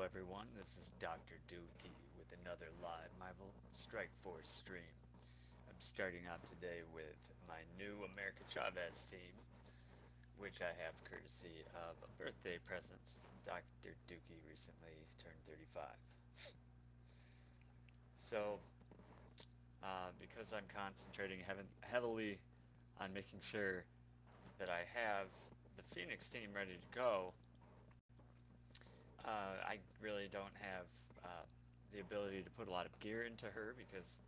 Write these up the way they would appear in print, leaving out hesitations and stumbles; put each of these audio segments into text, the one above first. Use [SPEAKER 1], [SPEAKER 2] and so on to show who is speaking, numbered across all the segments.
[SPEAKER 1] everyone, this is Doctor Dookie with another live Marvel Strike Force stream. I'm starting off today with my new America Chavez team, which I have courtesy of a birthday present. Doctor Dookie recently turned 35. So, because I'm concentrating heavily on making sure that I have the Phoenix team ready to go, I really don't have uh, the ability to put a lot of gear into her because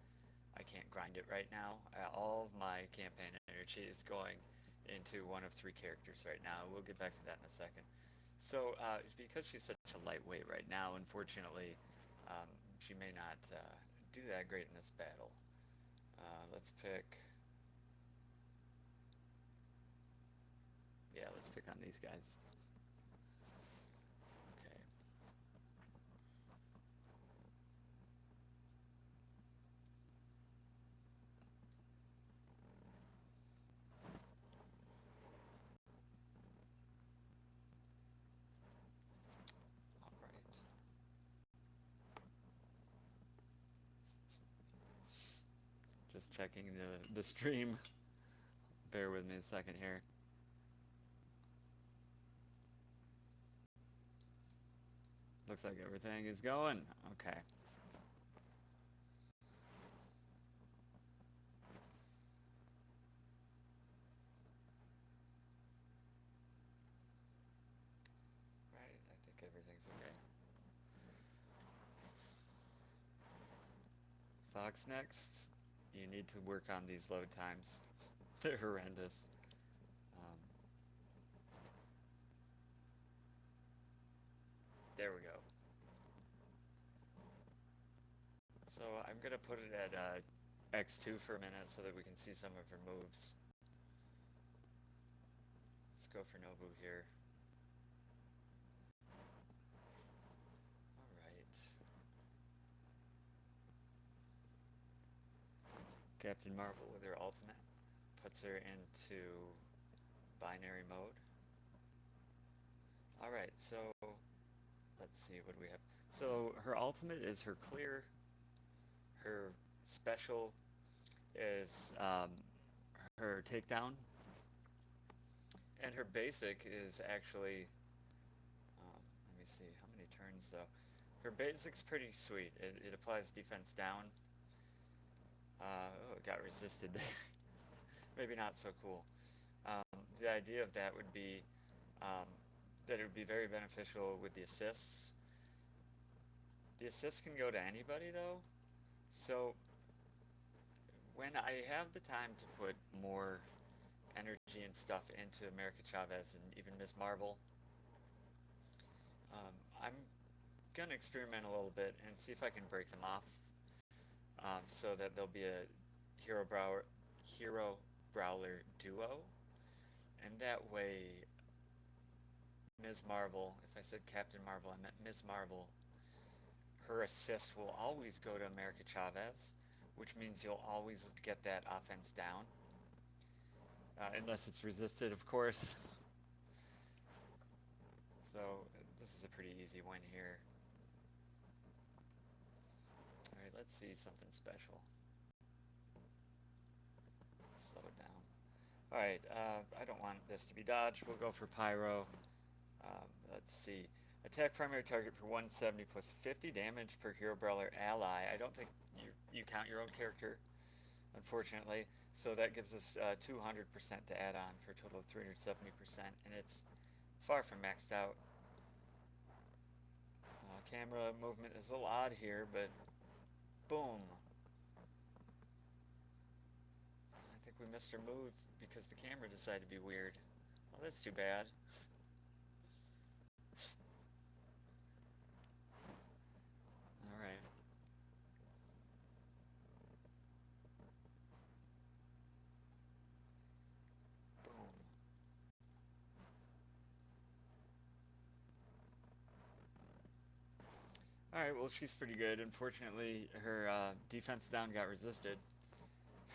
[SPEAKER 1] I can't grind it right now. All of my campaign energy is going into one of three characters right now. We'll get back to that in a second. So, because she's such a lightweight right now, unfortunately, um, she may not do that great in this battle. Let's pick. Yeah, let's pick on these guys. Okay. All right. Just checking the stream. Bear with me a second here. Looks like everything is going. Okay. Right, I think everything's okay. Fox next. You need to work on these load times. They're horrendous. Um, there we go. So I'm gonna put it at X2 for a minute so that we can see some of her moves. Let's go for Nobu here. All right. Captain Marvel with her ultimate puts her into binary mode. All right, so let's see what do we have. So her ultimate is her clear. Her special is her takedown, and her basic is actually. Let me see how many turns though. Her basic's pretty sweet. It applies defense down. Oh, it got resisted there. Maybe not so cool. Um, the idea of that would be um, that it would be very beneficial with the assists. The assists can go to anybody though, so when I have the time to put more energy and stuff into America Chavez and even Ms. Marvel, I'm gonna experiment a little bit and see if I can break them off so that there'll be a hero brawler duo, and that way Ms. Marvel, if I said Captain Marvel, I meant Ms. Marvel, her assist will always go to America Chavez, which means you'll always get that offense down, unless it's resisted, of course. So this is a pretty easy win here. All right, let's see something special. Slow it down. All right, I don't want this to be dodged. We'll go for Pyro. Let's see. Attack primary target for 170 plus 50 damage per hero brawler ally. I don't think you count your own character, unfortunately. So that gives us 200% to add on for a total of 370%, and it's far from maxed out. Camera movement is a little odd here, but boom. I think we missed our move because the camera decided to be weird. Well, that's too bad. All right. Boom. All right, well, she's pretty good. Unfortunately, her defense down got resisted.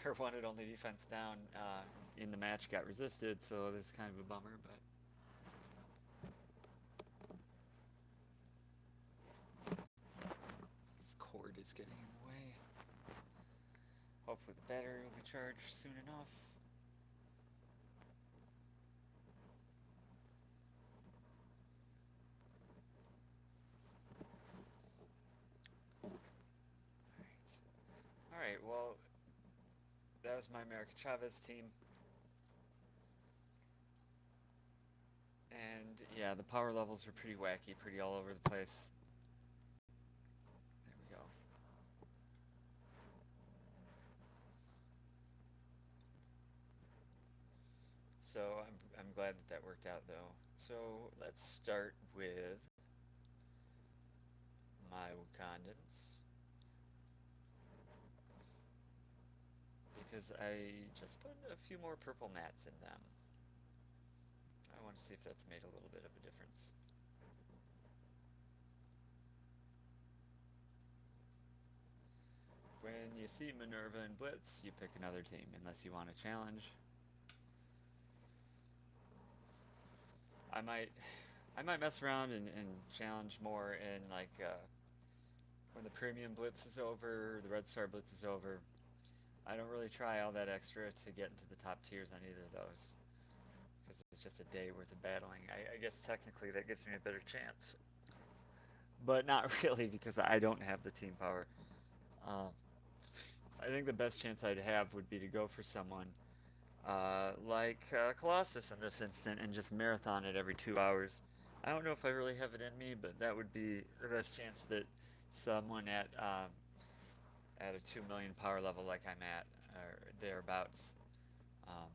[SPEAKER 1] Her one and only defense down in the match got resisted, so that's kind of a bummer, but is getting in the way. Hopefully the battery will be charged soon enough. Alright, well, that was my America Chavez team. And yeah, the power levels are pretty wacky, pretty all over the place. There we go. So I'm glad that that worked out though. So let's start with my Wakandans. Because I just put a few more purple mats in them. I want to see if that's made a little bit of a difference. When you see Minerva and Blitz, you pick another team, unless you want a challenge. I might mess around and challenge more in like when the premium blitz is over, the red star blitz is over. I don't really try all that extra to get into the top tiers on either of those because it's just a day worth of battling. I guess technically that gives me a better chance, but not really because I don't have the team power. Um, I think the best chance I'd have would be to go for someone like Colossus in this instant and just marathon it every 2 hours. I don't know if I really have it in me, but that would be the best chance that someone at a 2 million power level like I'm at or thereabouts um,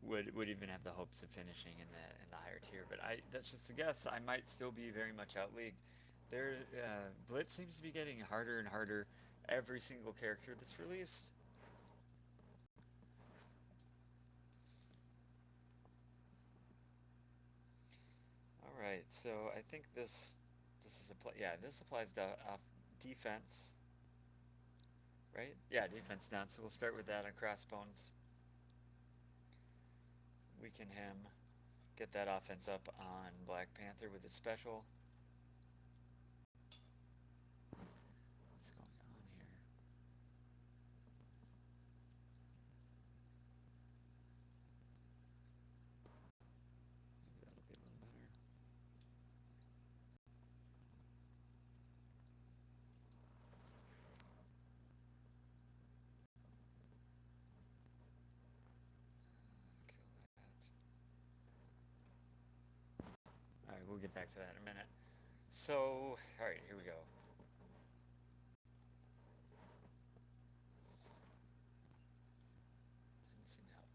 [SPEAKER 1] would even have the hopes of finishing in the higher tier. But that's just a guess. I might still be very much out leagued. Blitz seems to be getting harder and harder every single character that's released. All right, so I think this is yeah, this applies to defense, right? Yeah, defense down. So we'll start with that on Crossbones. Weaken him. Get that offense up on Black Panther with his special. What's going on here? Maybe that'll be a little better. Kill that. All right, we'll get back to that in a minute. So, all right, here we go. Didn't seem to help.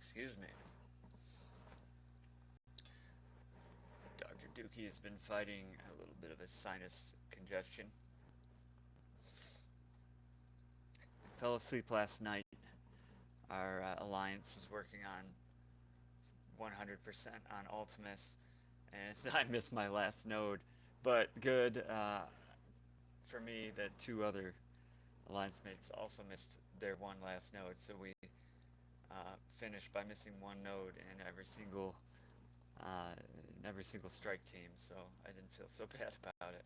[SPEAKER 1] Excuse me. Doctor Dookie has been fighting a little bit of a sinus congestion. Fell asleep last night. Our alliance was working on 100% on Ultimus, and I missed my last node. But good for me that two other alliance mates also missed their one last node, so we finished by missing one node uh, in every single strike team. So I didn't feel so bad about it.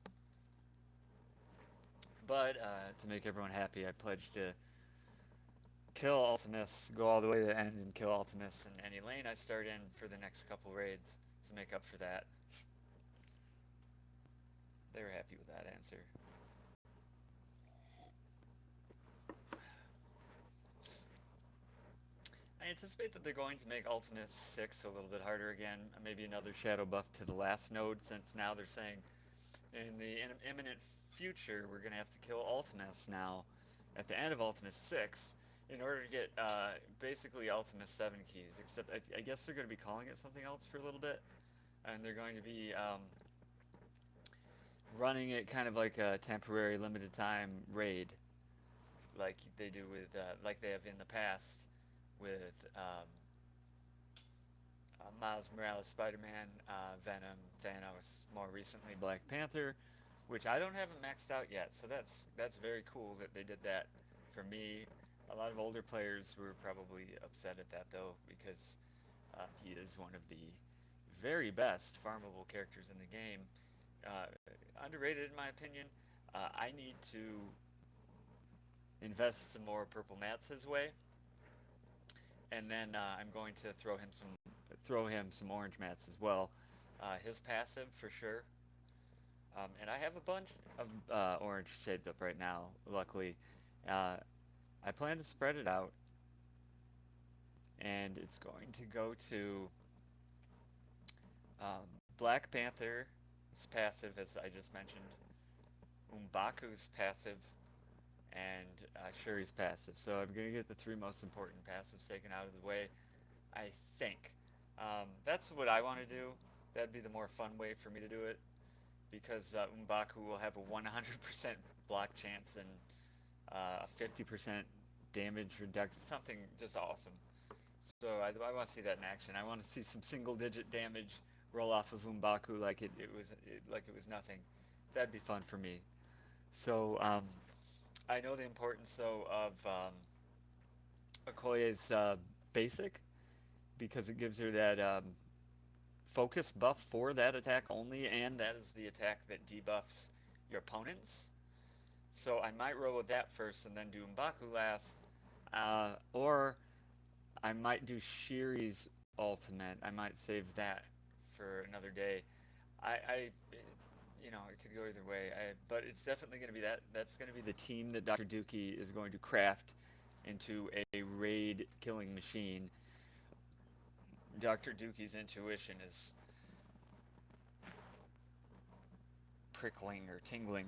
[SPEAKER 1] But to make everyone happy, I pledged to kill Ultimus, go all the way to the end and kill Ultimus in any lane I start in for the next couple raids to make up for that. They were happy with that answer. I anticipate that they're going to make Ultimus 6 a little bit harder again. Maybe another shadow buff to the last node, since now they're saying in the imminent future we're going to have to kill Ultimus now at the end of Ultimus 6 in order to get basically Ultimus 7 keys. Except I guess they're going to be calling it something else for a little bit. And they're going to be running it kind of like a temporary limited time raid like they do with like they have in the past with Miles Morales, Spider-Man, Venom, Thanos, more recently Black Panther, which I don't have him maxed out yet. So that's very cool that they did that for me. A lot of older players were probably upset at that though because he is one of the very best farmable characters in the game. Uh, Underrated in my opinion. I need to invest some more purple mats his way, and then I'm going to throw him some orange mats as well. His passive for sure. And I have a bunch of orange saved up right now. Luckily, uh, I plan to spread it out, and it's going to go to um, Black Panther's passive, as I just mentioned, Umbaku's passive, and Shuri's passive. So I'm going to get the three most important passives taken out of the way, I think. That's what I want to do. That'd be the more fun way for me to do it because Umbaku will have a 100% block chance and a 50% damage reduction, something just awesome. So I want to see that in action. I want to see some single-digit damage roll off of Umbaku like it was nothing. That'd be fun for me. So I know the importance though of Okoye's basic because it gives her that focus buff for that attack only, and that is the attack that debuffs your opponents. So I might roll with that first and then do M'Baku last. Or I might do Shiri's ultimate. I might save that for another day. I it could go either way. But it's definitely going to be that. That's going to be the team that Doctor Dookie is going to craft into a raid killing machine. Doctor Dookie's intuition is prickling or tingling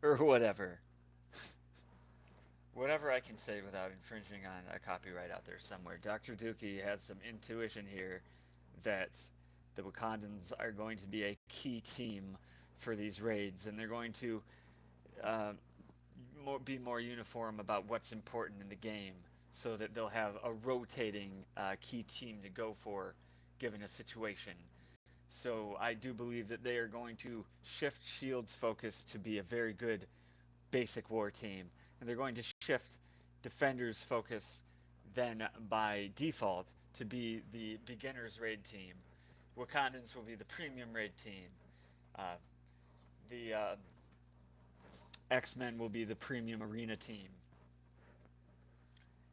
[SPEAKER 1] or whatever. Whatever I can say without infringing on a copyright out there somewhere. Dr. Dookie has some intuition here that the Wakandans are going to be a key team for these raids, and they're going to uh, be more uniform about what's important in the game, so that they'll have a rotating key team to go for given a situation. So I do believe that they are going to shift Shield's focus to be a very good basic war team, and they're going to shift Defender's focus then by default to be the beginner's raid team. Wakandans will be the premium raid team. Uh, the X-Men will be the premium arena team.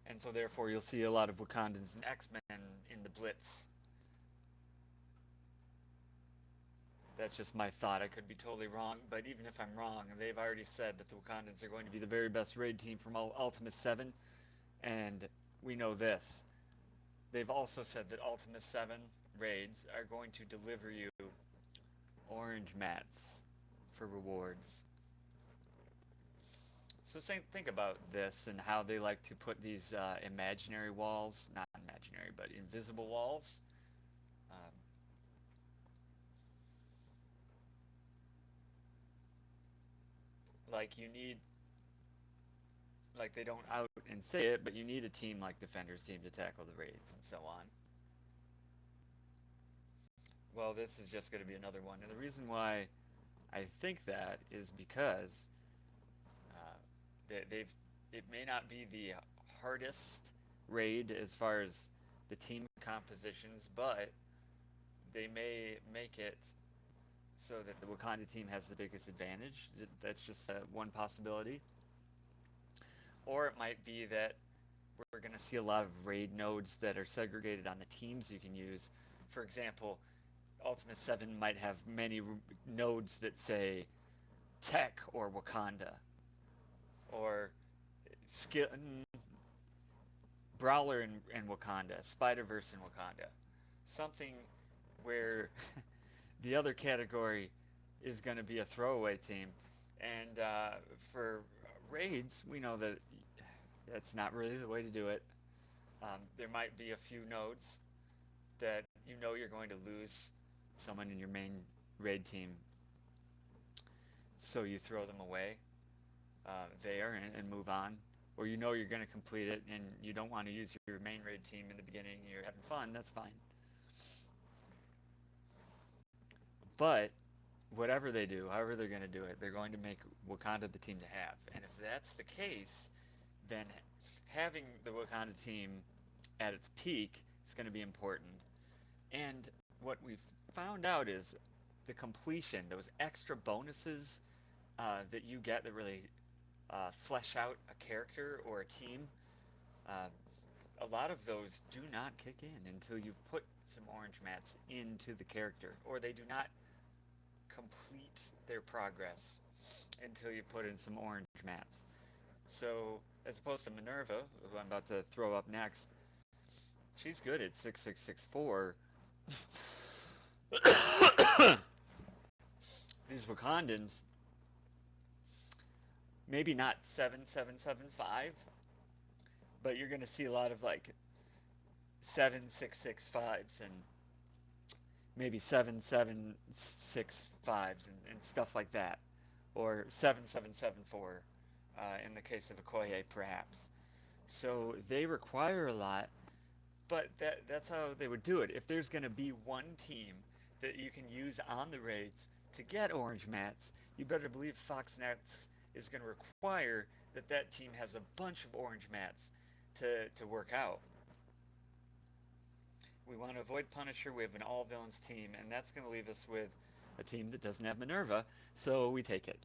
[SPEAKER 1] And so therefore you'll see a lot of Wakandans and X-Men in the Blitz. That's just my thought. I could be totally wrong, but even if I'm wrong, they've already said that the Wakandans are going to be the very best raid team from Ultima 7, and we know this. They've also said that Ultima 7 raids are going to deliver you orange mats for rewards. So think about this and how they like to put these imaginary walls, not imaginary, but invisible walls. Um, like you need, like they don't out and say it, but you need a team like Defender's team to tackle the raids and so on. Well, this is just going to be another one. And the reason why I think that is because uh, they've it may not be the hardest raid as far as the team compositions, but they may make it so that the Wakanda team has the biggest advantage. That's just one possibility. Or it might be that we're going to see a lot of raid nodes that are segregated on the teams you can use. For example, Ultimate 7 might have many nodes that say Tech or Wakanda, or skill, Brawler and Wakanda, Spider-Verse and Wakanda. Something where the other category is going to be a throwaway team. And for raids, we know that that's not really the way to do it. There might be a few nodes that you know you're going to lose someone in your main raid team, so you throw them away there and move on. or you know you're going to complete it and you don't want to use your main raid team in the beginning, you're having fun, that's fine. But whatever they do, however they're going to do it, they're going to make Wakanda the team to have. And if that's the case, then having the Wakanda team at its peak is going to be important. And what we've found out is the completion, those extra bonuses that you get that really flesh out a character or a team, uh, a lot of those do not kick in until you've put some orange mats into the character, or they do not complete their progress until you put in some orange mats. So, as opposed to Minerva, who I'm about to throw up next, she's good at 6664. These Wakandans, maybe not 7775, but you're going to see a lot of like 7665s and maybe 7765s and stuff like that, or 7774 in the case of Okoye, perhaps. So they require a lot, but that's how they would do it. If there's going to be one team that you can use on the raids to get orange mats, you better believe Foxnets is going to require that that team has a bunch of orange mats to work out. We want to avoid Punisher. We have an all villains team, and that's going to leave us with a team that doesn't have Minerva, so we take it.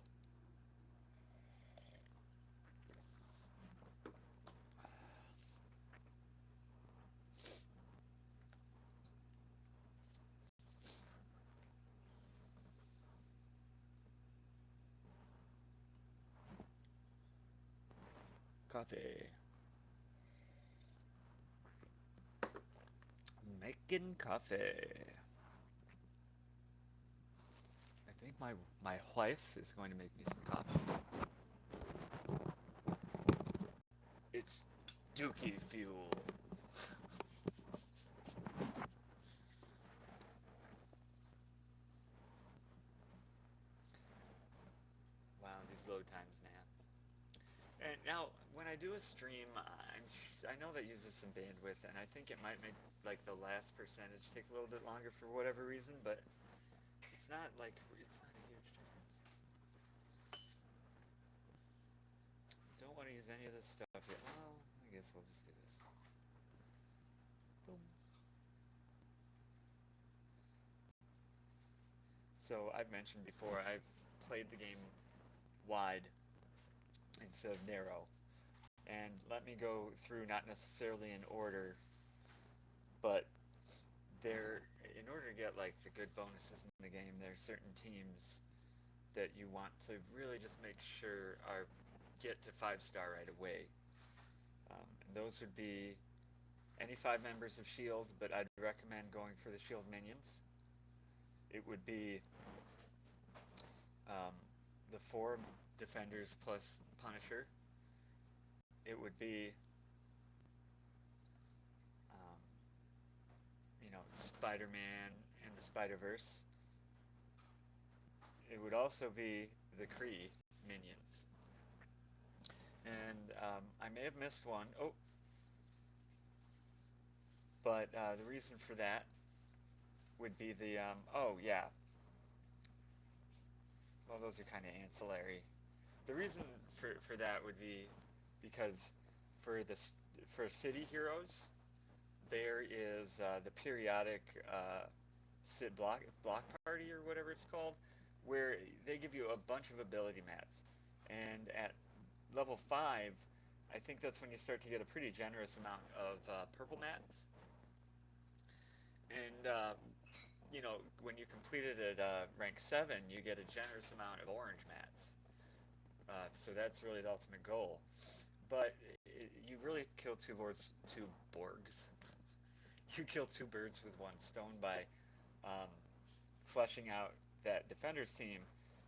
[SPEAKER 1] Coffee. Making coffee. I think my wife is going to make me some coffee. It's Dookie fuel. Wow, these load times, man. And now, when I do a stream, I know that uses some bandwidth, and I think it might make like the last percentage take a little bit longer for whatever reason, but it's not like it's not a huge difference. Don't want to use any of this stuff yet. Well, I guess we'll just do this. Boom. So I've mentioned before, I've played the game wide instead of narrow. And let me go through not necessarily in order, but there, in order to get like the good bonuses in the game, there are certain teams that you want to really just make sure are get to 5-star right away. And those would be any 5 members of Shield, but I'd recommend going for the Shield minions. It would be um, the 4 defenders plus Punisher. It would be um, Spider-Man and the Spider-Verse. It would also be the Kree minions. And I may have missed one. Oh, but the reason for that would be the oh yeah. Well, those are kind of ancillary. The reason for that would be because for the for city heroes, there is the periodic block party or whatever it's called, where they give you a bunch of ability mats, and at level 5, I think that's when you start to get a pretty generous amount of purple mats. And when you complete it at rank 7, you get a generous amount of orange mats. So that's really the ultimate goal. But you really kill two Borgs. You kill 2 birds with 1 stone by um, fleshing out that defender's team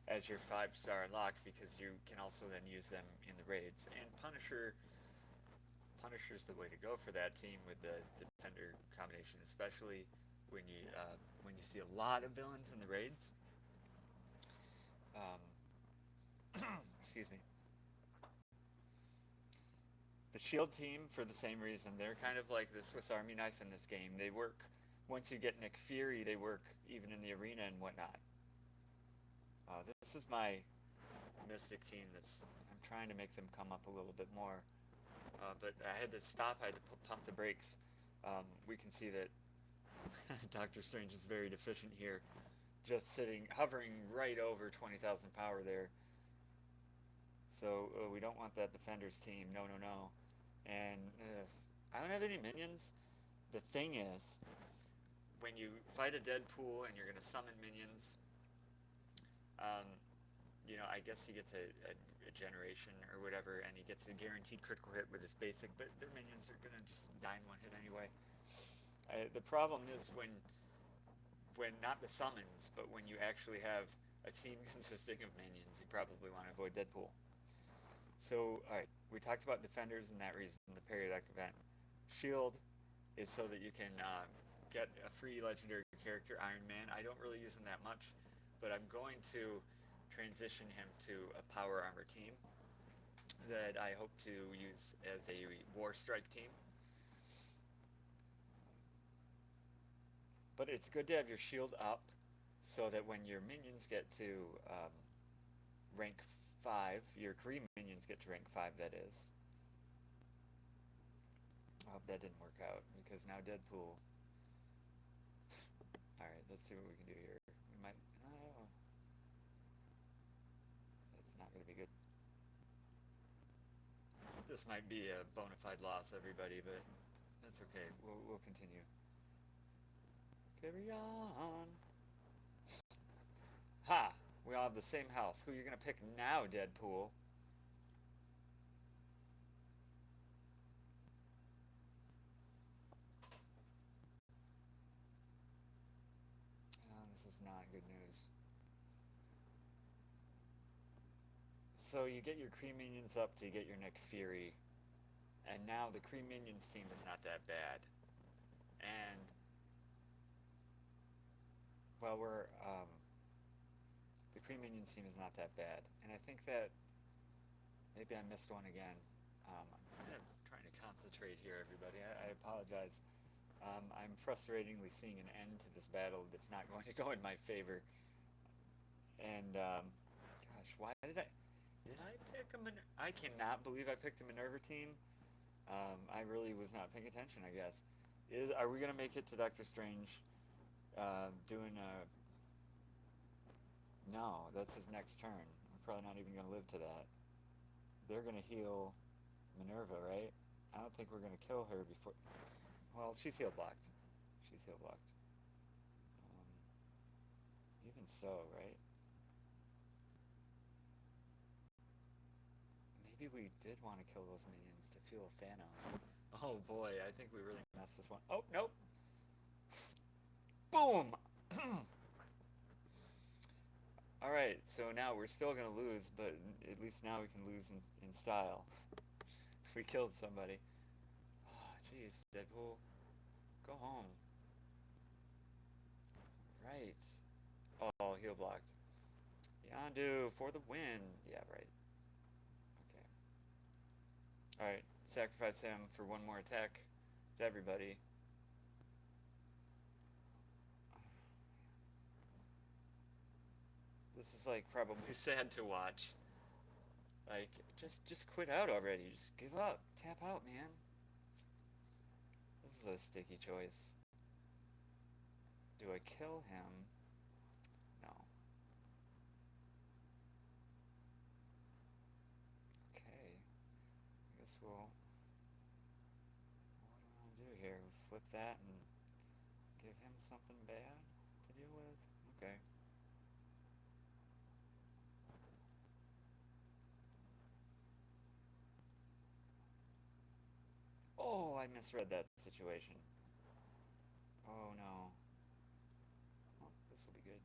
[SPEAKER 1] as your 5-star unlocked, because you can also then use them in the raids. And Punisher's the way to go for that team with the defender combination, especially when you see a lot of villains in the raids. Um, excuse me. The shield team, for the same reason, they're kind of like the Swiss Army knife in this game. They work, once you get Nick Fury, they work even in the arena and whatnot. This is my Mystic team I'm trying to make them come up a little bit more. But I had to stop, I had to pump the brakes. We can see that Doctor Strange is very deficient here. Just hovering right over 20,000 power there. So we don't want that Defenders team. No, no, no. And I don't have any minions. The thing is, when you fight a Deadpool and you're going to summon minions, um, I guess he gets a generation or whatever, and he gets a guaranteed critical hit with his basic, but their minions are going to just die in one hit anyway. The problem is when not the summons, but when you actually have a team consisting of minions, you probably want to avoid Deadpool. So, alright, we talked about Defenders and that reason, the periodic event. Shield is so that you can get a free legendary character, Iron Man. I don't really use him that much, but I'm going to transition him to a power armor team that I hope to use as a War Strike team. But it's good to have your shield up so that when your minions get to rank 5, your Kree minions get to rank 5, that is. Oh, that didn't work out because now Deadpool. Alright, let's see what we can do here. We might. Oh. That's not going to be good. This might be a bona fide loss, everybody, but that's okay. We'll continue. Carry on. Ha! We all have the same health. Who are you going to pick now, Deadpool? Oh, this is not good news. So you get your Kree minions up to get your Nick Fury, and now the Kree minions team is not that bad. And well, the Kree minions team is not that bad, and I think that maybe I missed one again. I'm kind of trying to concentrate here, everybody. I apologize. I'm frustratingly seeing an end to this battle that's not going to go in my favor. And gosh, why did I pick a I cannot believe I picked a Minerva team. I really was not paying attention, I guess. Are we gonna make it to Doctor Strange? Doing a No, that's his next turn. I'm probably not even gonna live to that. They're gonna heal Minerva, right? I don't think we're gonna kill her before. Well, she's heal blocked. She's heal blocked. Um, Even so, right? Maybe we did want to kill those minions to fuel Thanos. Oh boy, I think we really messed this one. Oh, nope. Boom! Alright, so now we're still going to lose, but at least now we can lose in style. If we killed somebody. Oh, jeez, Deadpool. Go home. Right. Oh, heal blocked. Yondu for the win. Yeah, right. Okay. Alright, sacrifice him for one more attack. To everybody. This is like probably sad to watch. Like, just quit out already. Just give up. Tap out, man. This is a sticky choice. Do I kill him? No. Okay. I guess we'll... What do I want to do here? Flip that and give him something bad to deal with? Okay. Oh, I misread that situation. Oh no. Well, this will be good.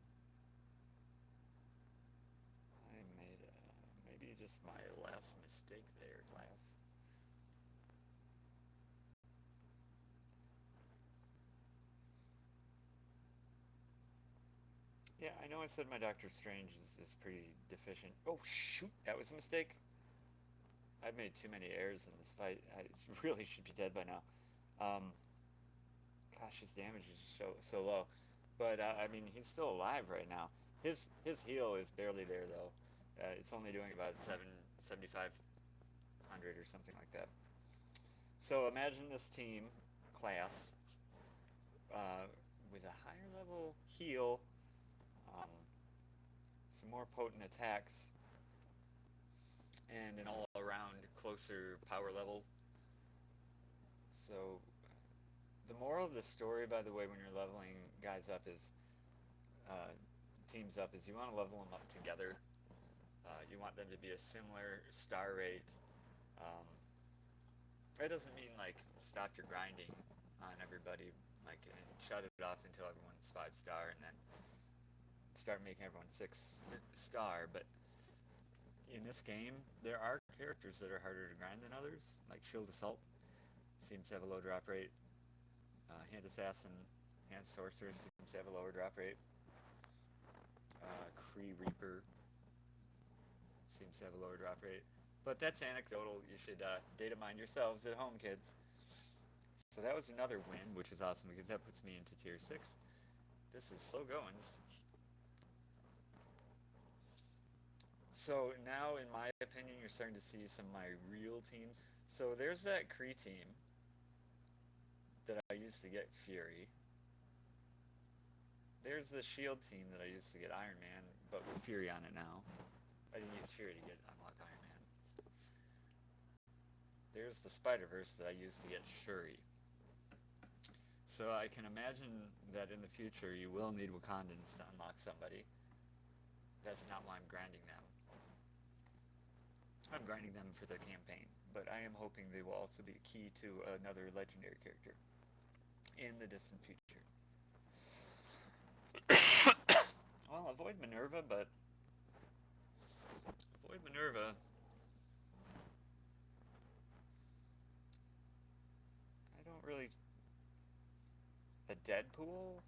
[SPEAKER 1] I made maybe just my last mistake there, class. Yeah, I know I said my Doctor Strange is pretty deficient. Oh shoot, that was a mistake. I've made too many errors in this fight. I really should be dead by now. Um, Gosh, his damage is so low. But I mean, he's still alive right now. His heal is barely there though. It's only doing about 7,500 or something like that. So imagine this team class uh, with a higher level heal, um, some more potent attacks, and an all-around closer power level. So the moral of the story, by the way, when you're leveling guys up is uh, teams up, is you want to level them up together. You want them to be a similar star rate. Um, it doesn't mean like stop your grinding on everybody, like and shut it off until everyone's 5 star, and then start making everyone 6 star. But in this game, there are characters that are harder to grind than others, like Shield Assault seems to have a low drop rate. Hand Assassin, Hand Sorcerer seems to have a lower drop rate. Kree Reaper seems to have a lower drop rate. But that's anecdotal. You should data mine yourselves at home, kids. So that was another win, which is awesome because that puts me into tier 6. This is slow goings. So now, in my opinion, you're starting to see some of my real teams. So there's that Kree team that I used to get Fury. There's the Shield team that I used to get Iron Man, but with Fury on it now. I didn't use Fury to get unlock Iron Man. There's the Spider-Verse that I used to get Shuri. So I can imagine that in the future you will need Wakandans to unlock somebody. That's not why I'm grinding them. I'm grinding them for the campaign, but I am hoping they will also be a key to another legendary character in the distant future. Well, avoid Minerva, but avoid Minerva. I don't really. A Deadpool?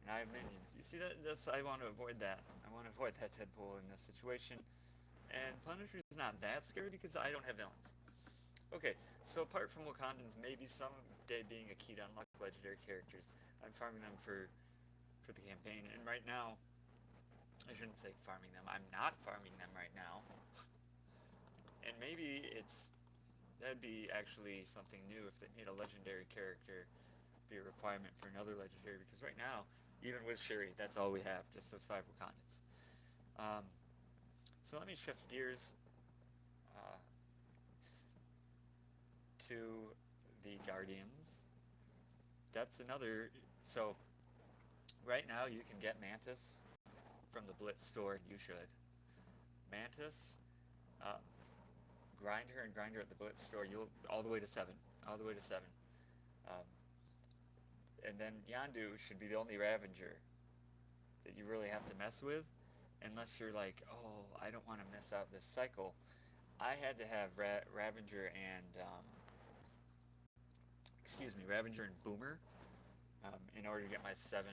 [SPEAKER 1] And I have minions. You see that? That's I want to avoid that. I want to avoid that Deadpool in this situation. And Punisher's not that scary because I don't have villains. Okay, so apart from Wakandans maybe someday being a key to unlock legendary characters, I'm farming them for the campaign. And right now, I shouldn't say farming them. I'm not farming them right now. And maybe that'd be actually something new if they made a legendary character be a requirement for another legendary. Because right now, even with Shuri, that's all we have, just those 5 Wakandans. Um, so let me shift gears uh, to the Guardians. That's another. So right now, you can get Mantis from the Blitz store. You should. Mantis, um, grind her at the Blitz store. You'll all the way to 7, all the way to 7. Um, and then Yandu should be the only Ravager that you really have to mess with, unless you're like, oh, I don't want to miss out this cycle. I had to have Ravager and Ravager and Boomer in order to get my 7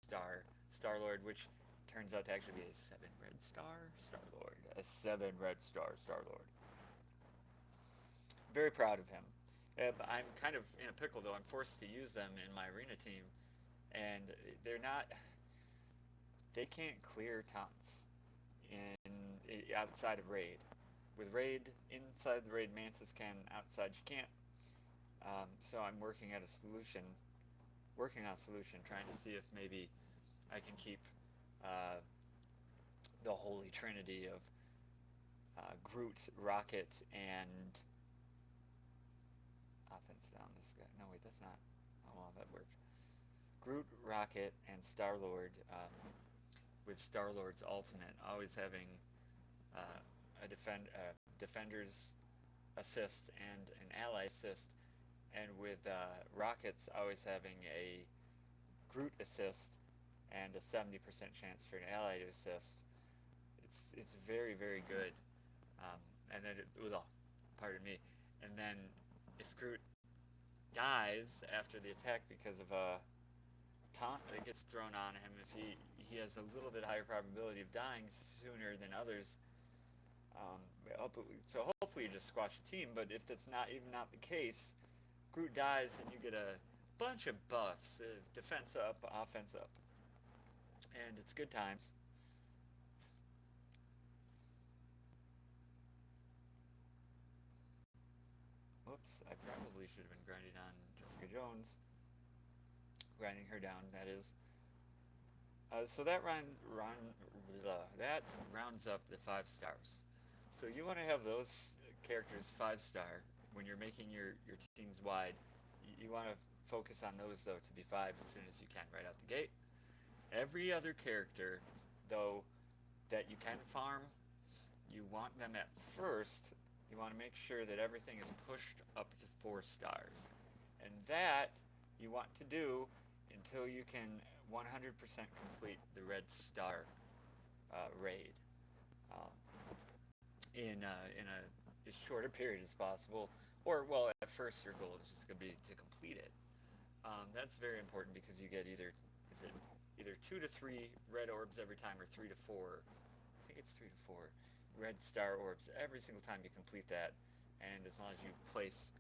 [SPEAKER 1] star Star Lord, which turns out to actually be a 7 red star Star Lord, a 7 red star Star Lord. Very proud of him. I'm kind of in a pickle though. I'm forced to use them in my arena team, and they're not. They can't clear taunts outside of raid. With raid inside the raid, Mantis can. Outside, you can't. So I'm working on a solution, trying to see if maybe I can keep uh, the holy trinity of Groot, Rocket, and offense down this guy. No, wait, that's not. Oh, well, that worked. Groot, Rocket, and Star Lord. With Star Lord's ultimate, always having defender's assist and an ally assist, and with Rockets always having a Groot assist and a 70% chance for an ally to assist. It's very very good. Um, and then pardon me. And then if Groot dies after the attack because of a taunt that gets thrown on him, if he has a little bit higher probability of dying sooner than others, So hopefully you just squash the team. But if that's not the case, Groot dies and you get a bunch of buffs, defense up, offense up, and it's good times. Whoops, I probably should have been grinding on Jessica Jones, grinding her down. That is. So that rounds up the 5 stars. So you want to have those characters 5 star when you're making your teams wide. You want to focus on those though to be 5 as soon as you can right out the gate. Every other character, though, that you can farm, you want them at first. You want to make sure that everything is pushed up to 4 stars, and that you want to do until you can 100% complete the red star raid um, in a as short a period as possible. Or well, at first your goal is just going to be to complete it. That's very important because you get either 2 to 3 red orbs every time, or 3 to 4. I think it's 3 to 4 red star orbs every single time you complete that. And as long as you place,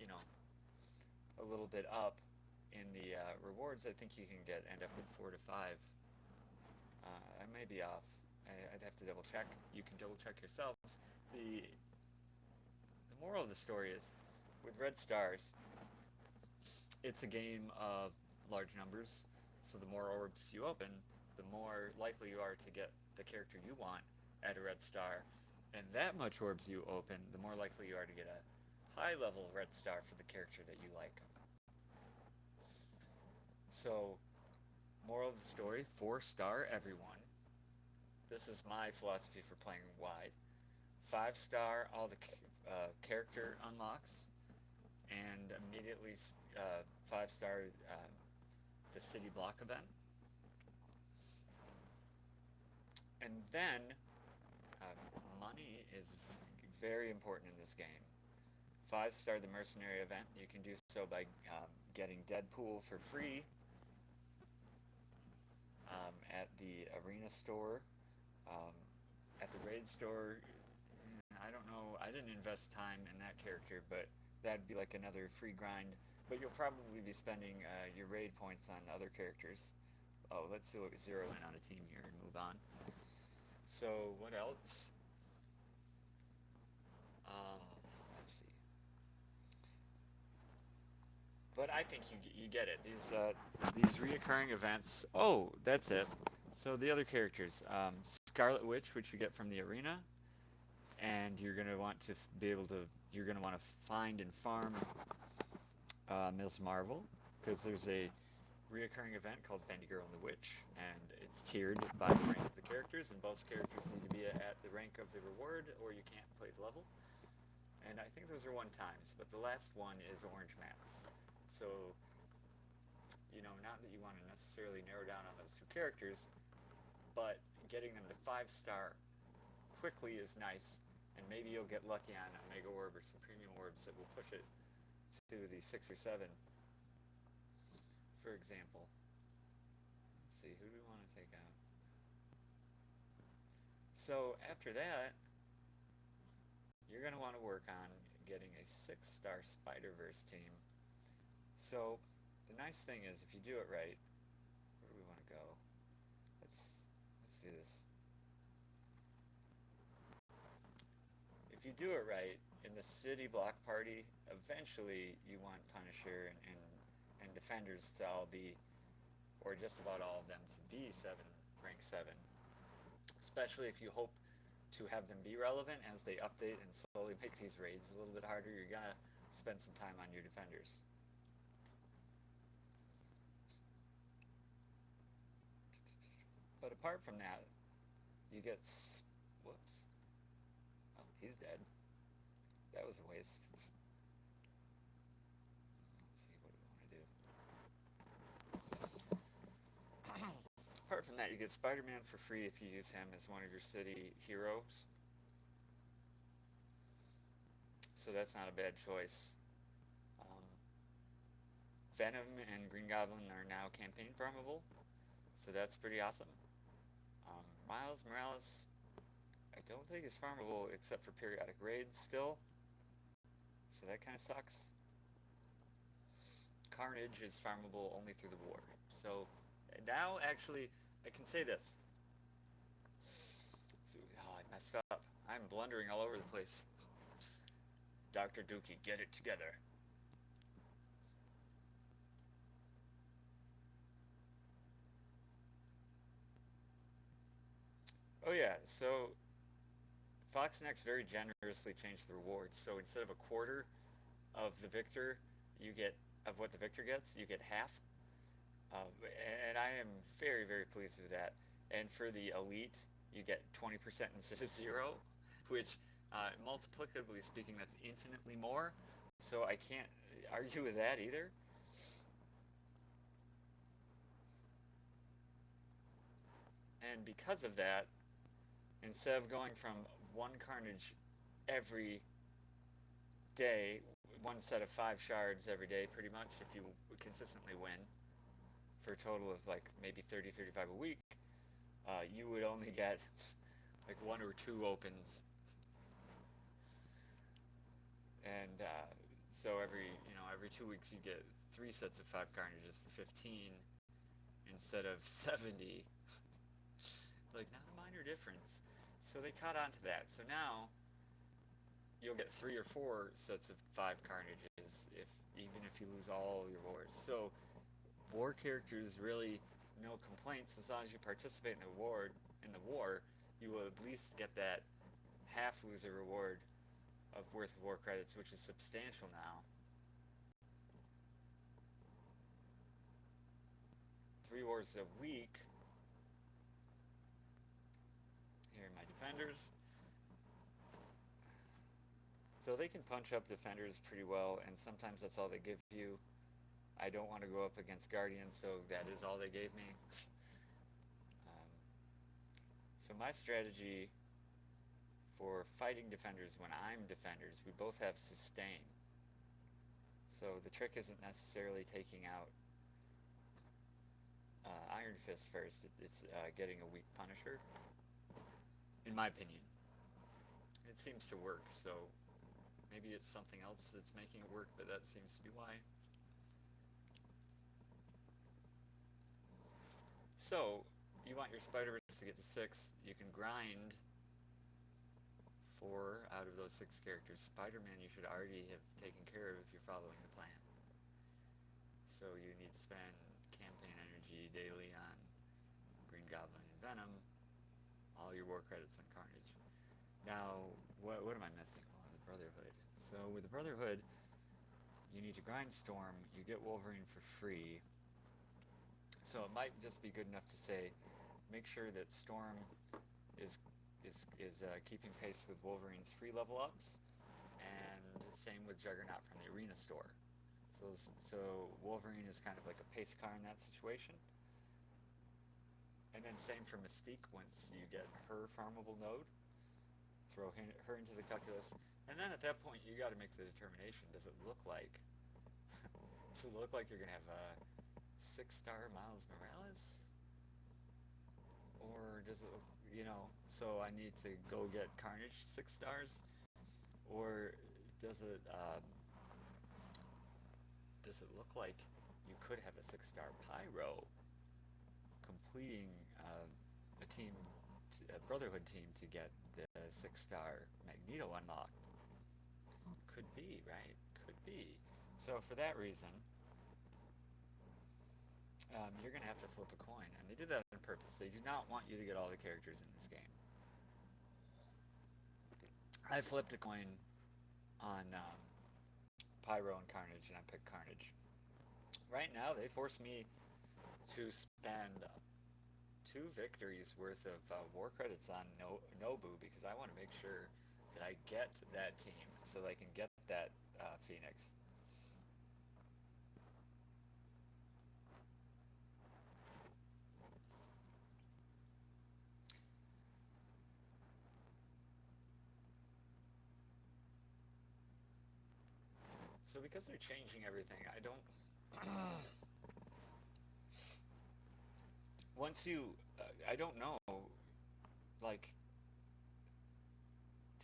[SPEAKER 1] you know, a little bit up in the rewards, I think you can end up with 4 to 5. I may be off. I'd have to double check. You can double check yourselves. The moral of the story is, with red stars, it's a game of large numbers. So the more orbs you open, the more likely you are to get the character you want at a red star. And that much orbs you open, the more likely you are to get a high level red star for the character that you like. So, moral of the story, 4 star everyone. This is my philosophy for playing wide. 5 star all the character unlocks, and immediately 5 star the city block event. And then money is very important in this game. 5 star the mercenary event. You can do so by getting Deadpool for free at the arena store, um, at the raid store. I don't know. I didn't invest time in that character, but that'd be like another free grind. But you'll probably be spending your raid points on other characters. Oh, let's zero in on a team here and move on. So what else? Um, let's see. But I think you get it. These reoccurring events. Oh, that's it. So the other characters, Scarlet Witch, which you get from the arena, and you're gonna want to be able to. You're gonna want to find and farm Ms. Marvel, because there's a reoccurring event called Bendy Girl and the Witch, and it's tiered by the rank of the characters, and both characters need to be at the rank of the reward, or you can't play the level. And I think those are 1 times, but the last one is orange mats. So, not that you want to necessarily narrow down on those 2 characters, but getting them to 5 star quickly is nice, and maybe you'll get lucky on a Mega Orb or some Premium Orbs that will push it to the 6 or 7, for example. Let's see, who do we want to take out? So after that, you're going to want to work on getting a 6 star Spider-Verse team. So the nice thing is, if you do it right, where do we want to go? Let's do this. If you do it right, in the city block party, eventually you want Punisher and Defenders to all be, or just about all of them to be rank 7. Especially if you hope to have them be relevant as they update and slowly make these raids a little bit harder, you're gonna spend some time on your Defenders. But apart from that, you get... Whoops. Oh, he's dead. That was a waste. Let's see, what do we want to do? Apart from that, you get Spider-Man for free if you use him as one of your city heroes. So that's not a bad choice. Venom and Green Goblin are now campaign farmable, so that's pretty awesome. Miles Morales, I don't think it's farmable except for periodic raids still, so that kind of sucks. Carnage is farmable only through the war. So now, actually, I can say this. Oh, I messed up. I'm blundering all over the place. Doctor Dookie, get it together. Oh yeah, so Foxnex very generously changed the rewards. So instead of a quarter of the victor, you get of what the victor gets, you get half. And I am very, very pleased with that. And for the elite, you get 20% instead of zero, which, multiplicatively speaking, that's infinitely more. So I can't argue with that either. And because of that, instead of going from one carnage every day, one set of 5 shards every day, pretty much, if you consistently win, for a total of like maybe 30, 35 a week, you would only get like 1 or 2 opens, and so every 2 weeks you get 3 sets of 5 carnages for 15 instead of 70. Like, not a minor difference. So they caught on to that. So now you'll get 3 or 4 sets of 5 carnages even if you lose all your wars. So war characters really no complaints as long as you participate in the war. You will at least get that half loser reward of worth of war credits, which is substantial now. 3 wars a week. Here are my defenders. So they can punch up defenders pretty well, and sometimes that's all they give you. I don't want to go up against Guardians, so that is all they gave me. um, so my strategy for fighting defenders when I'm defenders, we both have sustain. So the trick isn't necessarily taking out Iron Fist first. It's getting a weak Punisher, in my opinion. It seems to work, so maybe it's something else that's making it work, but that seems to be why. So, you want your Spider-Verse to get to 6, you can grind 4 out of those 6 characters. Spider-Man you should already have taken care of if you're following the plan. So you need to spend campaign energy daily on Green Goblin and Venom, all your war credits on Carnage. Now, what am I missing? Oh, the Brotherhood. So with the Brotherhood, you need to grind Storm, you get Wolverine for free. So it might just be good enough to say, make sure that Storm is keeping pace with Wolverine's free level ups, and same with Juggernaut from the Arena store. So Wolverine is kind of like a pace car in that situation. And then same for Mystique once you get her farmable node, throw her into the calculus. And then at that point you got to make the determination, does it look like you're going to have a 6-star Miles Morales? Or does it look, so I need to go get Carnage 6 stars? Or does it look like you could have a 6-star Pyro completing a Brotherhood team to get the 6-star Magneto unlocked? Could be, right? Could be. So for that reason, you're going to have to flip a coin, and they do that on purpose. They do not want you to get all the characters in this game. I flipped a coin on Pyro and Carnage, and I picked Carnage. Right now, they force me to spend 2 victories worth of war credits on Nobu because I want to make sure that I get that team so that I can get that Phoenix. So because they're changing everything, I don't... Once you... I don't know, like,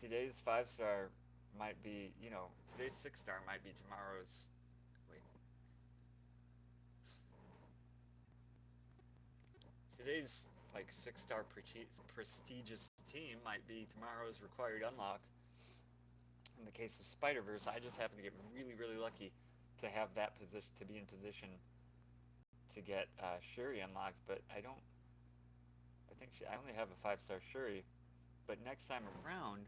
[SPEAKER 1] today's 5-star might be, today's 6-star might be tomorrow's. Wait. Today's like 6-star prestigious team might be tomorrow's required unlock. In the case of Spider-Verse, I just happen to get really, really lucky to have that position, to be in position to get Shuri unlocked, but I don't. I think I only have a 5-star Shuri, but next time around,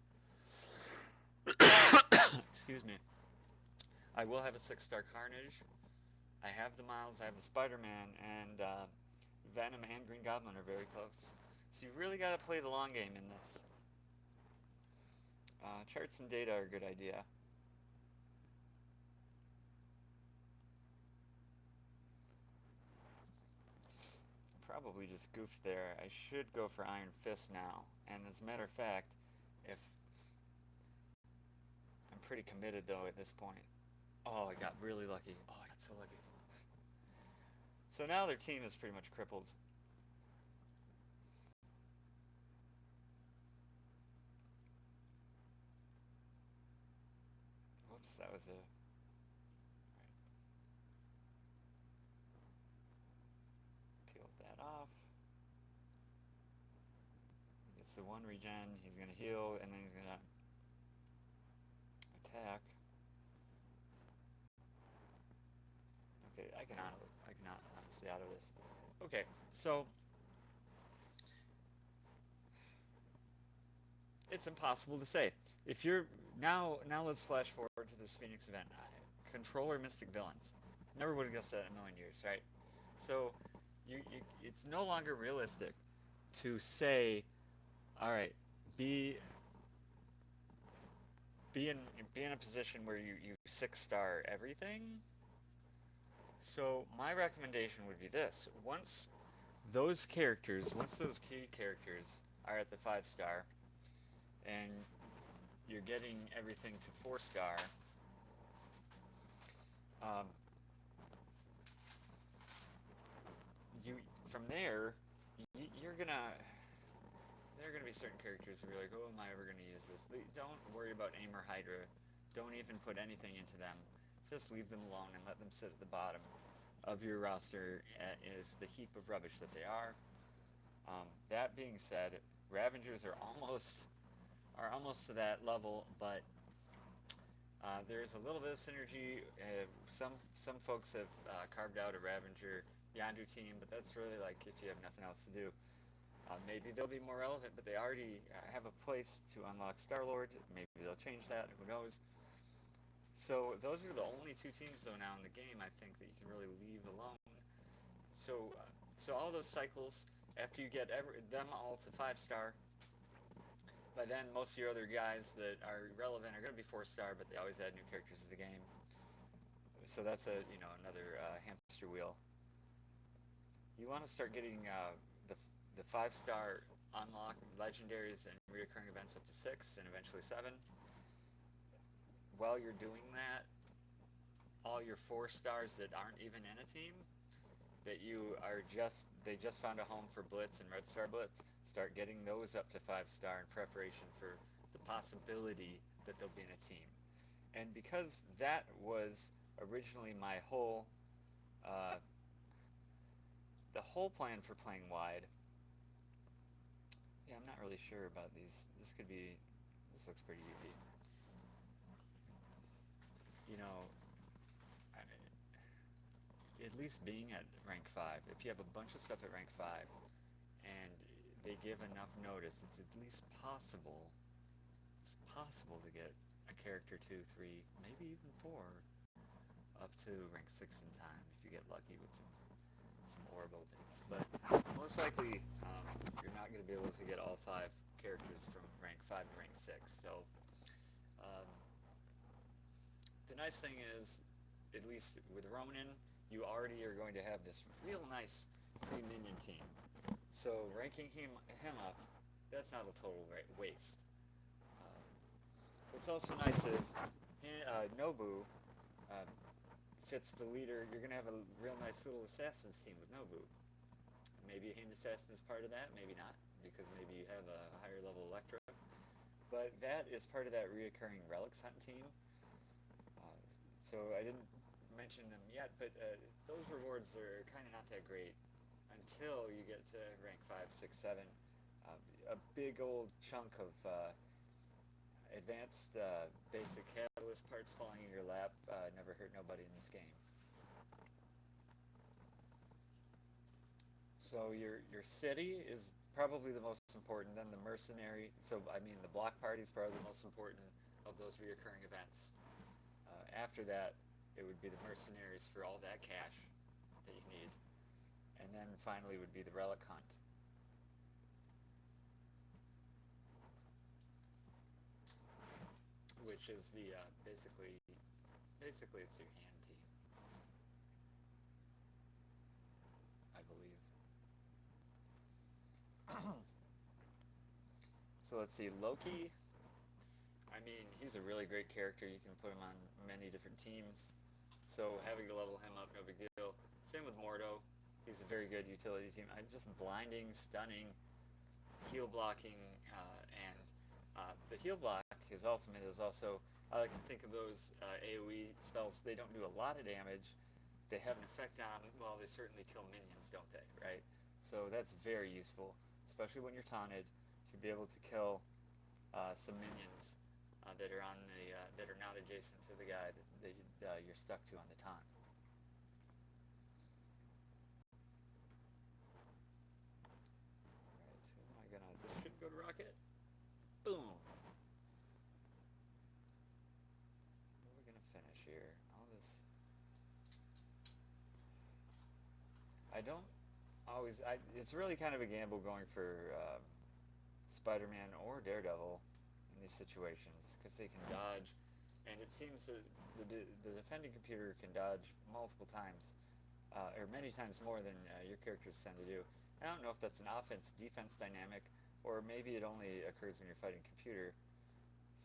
[SPEAKER 1] excuse me, I will have a 6-star Carnage. I have the Miles, I have the Spider-Man, and Venom and Green Goblin are very close. So you really got to play the long game in this. Charts and data are a good idea. Probably just goofed there. I should go for Iron Fist now. And as a matter of fact, if I'm pretty committed though at this point. Oh, I got really lucky. Oh, I got so lucky. So now their team is pretty much crippled. Whoops, that was a... Right. Peeled that off. He gets the 1 regen, he's going to heal, and then he's going to attack. Okay, I can honestly out of this. Okay, so it's impossible to say. If you're now let's flash forward to this Phoenix event. Controller Mystic Villains. Never would have guessed that in a million years, right? So it's no longer realistic to say, all right, be be in be in a position where you 6-star everything. So my recommendation would be this: once those key characters are at the 5-star, and you're getting everything to 4-star, um, you from there, you're gonna there are gonna be certain characters who are like, oh, am I ever gonna use this? Don't worry about Aim or Hydra. Don't even put anything into them. Just leave them alone and let them sit at the bottom of your roster as the heap of rubbish that they are. That being said, Ravengers are almost to that level, but there's a little bit of synergy. Some folks have carved out a Ravenger Yondu team, but that's really like if you have nothing else to do. Maybe they'll be more relevant, but they already have a place to unlock Star-Lord. Maybe they'll change that. Who knows? So those are the only 2 teams though now in the game I think that you can really leave alone. So all those cycles, after you get them all to 5-star, by then most of your other guys that are relevant are going to be 4-star, but they always add new characters to the game. So that's another hamster wheel. You want to start getting the 5-star unlock legendaries and reoccurring events up to 6 and eventually 7. While you're doing that, all your 4-stars that aren't even in a team that they just found a home for Blitz and Red Star Blitz, start getting those up to 5-star in preparation for the possibility that they'll be in a team. And because that was originally my whole the whole plan for playing wide. Yeah, I'm not really sure about these. This looks pretty easy. You know, at least being at rank 5, if you have a bunch of stuff at rank 5 and they give enough notice, it's at least possible. It's possible to get a character 2, 3, maybe even 4 up to rank 6 in time if you get lucky with some orb opens. But most likely, you're not going to be able to get all 5 characters from rank 5 to rank 6. So um, the nice thing is, at least with Ronan, you already are going to have this real nice pre-minion team. So ranking him up, that's not a total waste. What's also nice is Nobu fits the leader. You're going to have a real nice little assassins team with Nobu. Maybe a Hand Assassin is part of that, maybe not, because maybe you have a higher level Electra. but that is part of that reoccurring relics hunt team. Uh, so I didn't mention them yet, but those rewards are kind of not that great until you get to rank 5, 6, 7. A big old chunk of advanced basic catalyst parts falling in your lap never hurt nobody in this game. So your city is probably the most important. Then the mercenary. So I mean the block party is probably the most important of those reoccurring events. After that, it would be the mercenaries for all that cash that you need, and then finally would be the relic hunt, which is the basically it's your hand team, I believe. So let's see, Loki. I mean, he's a really great character. You can put him on many different teams. So having to level him up, no big deal. Same with Mordo. He's a very good utility team. I'm just blinding, stunning, heal blocking, and the heal block, his ultimate is also. I like to think of those AOE spells. They don't do a lot of damage. They have an effect on. Well, they certainly kill minions, don't they? Right. So that's very useful, especially when you're taunted, to be able to kill some minions that are on the that are not adjacent to the guy that you're stuck to on the taunt. All right, who am I gonna? This should go to Rocket. Boom. Who are we gonna finish here? All this. I don't always. It's really kind of a gamble going for Spider-Man or Daredevil in these situations because they can dodge, and it seems that the defending computer can dodge multiple times, or many times more than your characters tend to do. I don't know if that's an offense-defense dynamic, or maybe it only occurs when you're fighting computer.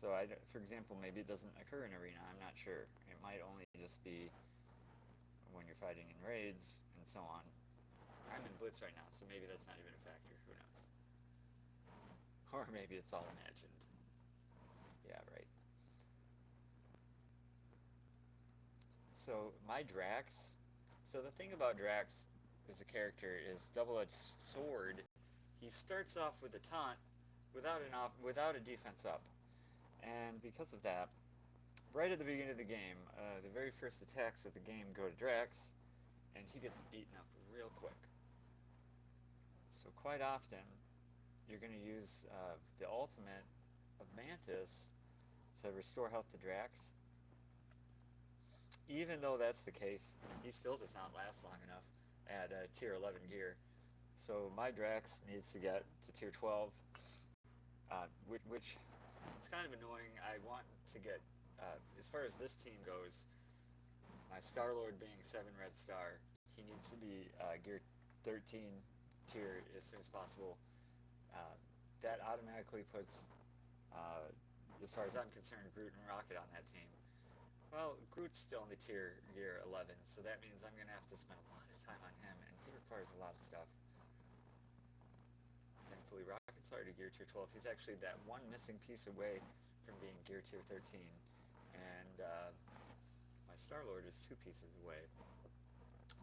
[SPEAKER 1] So, for example, maybe it doesn't occur in arena. I'm not sure. It might only just be when you're fighting in raids and so on. I'm in Blitz right now, so maybe that's not even a factor. Who knows? Or maybe it's all imagined. Yeah, right. So my Drax. So the thing about Drax as a character is double-edged sword. He starts off with a taunt without a defense up, and because of that, right at the beginning of the game, the very first attacks of the game go to Drax, and he gets beaten up real quick. So quite often, you're going to use the ultimate of Mantis to restore health to Drax. Even though that's the case, he still does not last long enough at tier 11 gear. So my Drax needs to get to tier 12, which it's kind of annoying. I want to get, as far as this team goes, my Star Lord being 7 red star, he needs to be gear 13 tier as soon as possible. Uh, that automatically puts, uh, as far as I'm concerned, Groot and Rocket on that team. Well, Groot's still in the tier gear 11, so that means I'm going to have to spend a lot of time on him, and he requires a lot of stuff. Thankfully, Rocket's already gear tier 12. He's actually that one missing piece away from being gear tier 13, and my Star-Lord is 2 pieces away.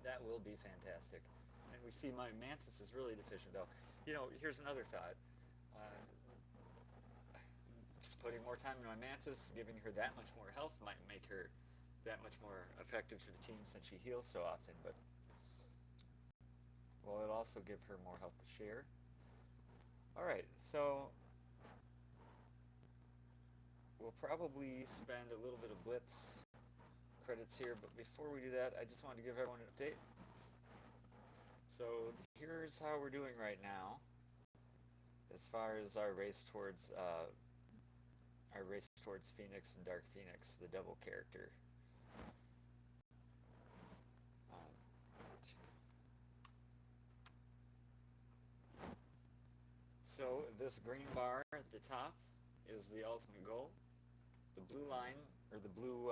[SPEAKER 1] That will be fantastic. And we see my Mantis is really deficient, though. You know, here's another thought. Uh, just putting more time in my Mantis, giving her that much more health might make her that much more effective to the team since she heals so often, but will it also give her more health to share? Alright, so we'll probably spend a little bit of Blitz credits here, but before we do that, I just wanted to give everyone an update. So here's how we're doing right now as far as our race towards Phoenix and Dark Phoenix, the double character. Um, so this green bar at the top is the ultimate goal. The blue line, or the blue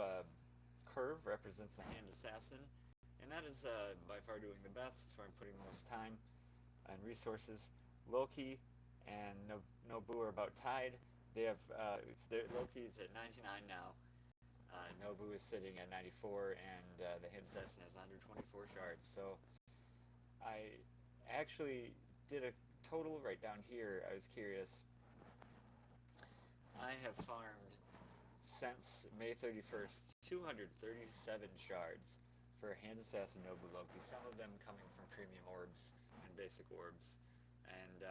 [SPEAKER 1] curve, represents the hand assassin, and that is by far doing the best. It's where I'm putting the most time and resources. Loki and Nobu are about tied, They have Loki's at 99 now. Nobu is sitting at 94, and the Hand Assassin has 124 shards. So I actually did a total right down here. I was curious. I have farmed since May 31st 237 shards for Hand Assassin Nobu Loki. Some of them coming from premium orbs and basic orbs, and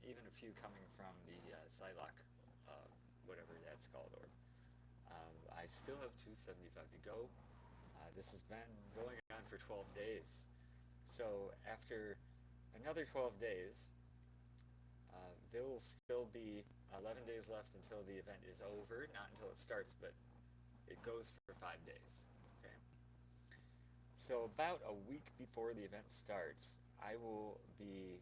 [SPEAKER 1] even a few coming from the Psylocke, whatever that's called, orb. I still have 275 to go. This has been going on for 12 days. So after another 12 days, there will still be 11 days left until the event is over. Not until it starts, but it goes for 5 days. Okay. So about a week before the event starts, I will be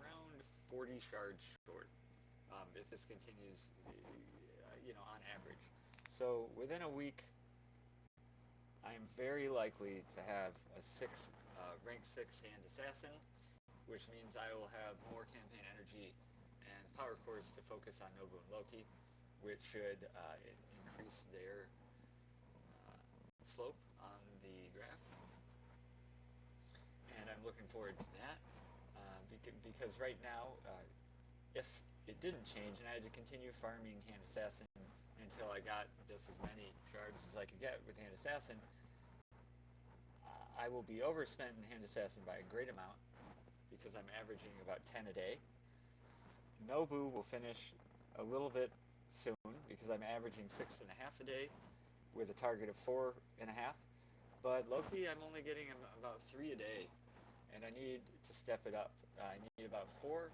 [SPEAKER 1] around 40 shards short if this continues, on average. So within a week, I am very likely to have a rank 6 Hand Assassin, which means I will have more campaign energy and power cores to focus on Nobu and Loki, which should increase their slope on the graph. And I'm looking forward to that because right now, if it didn't change and I had to continue farming Hand Assassin until I got just as many shards as I could get with Hand Assassin, I will be overspent in Hand Assassin by a great amount because I'm averaging about 10 a day. Nobu will finish a little bit soon because I'm averaging 6.5 a day with a target of 4.5. But Loki, I'm only getting about 3 a day, and I need to step it up. I need about 4.5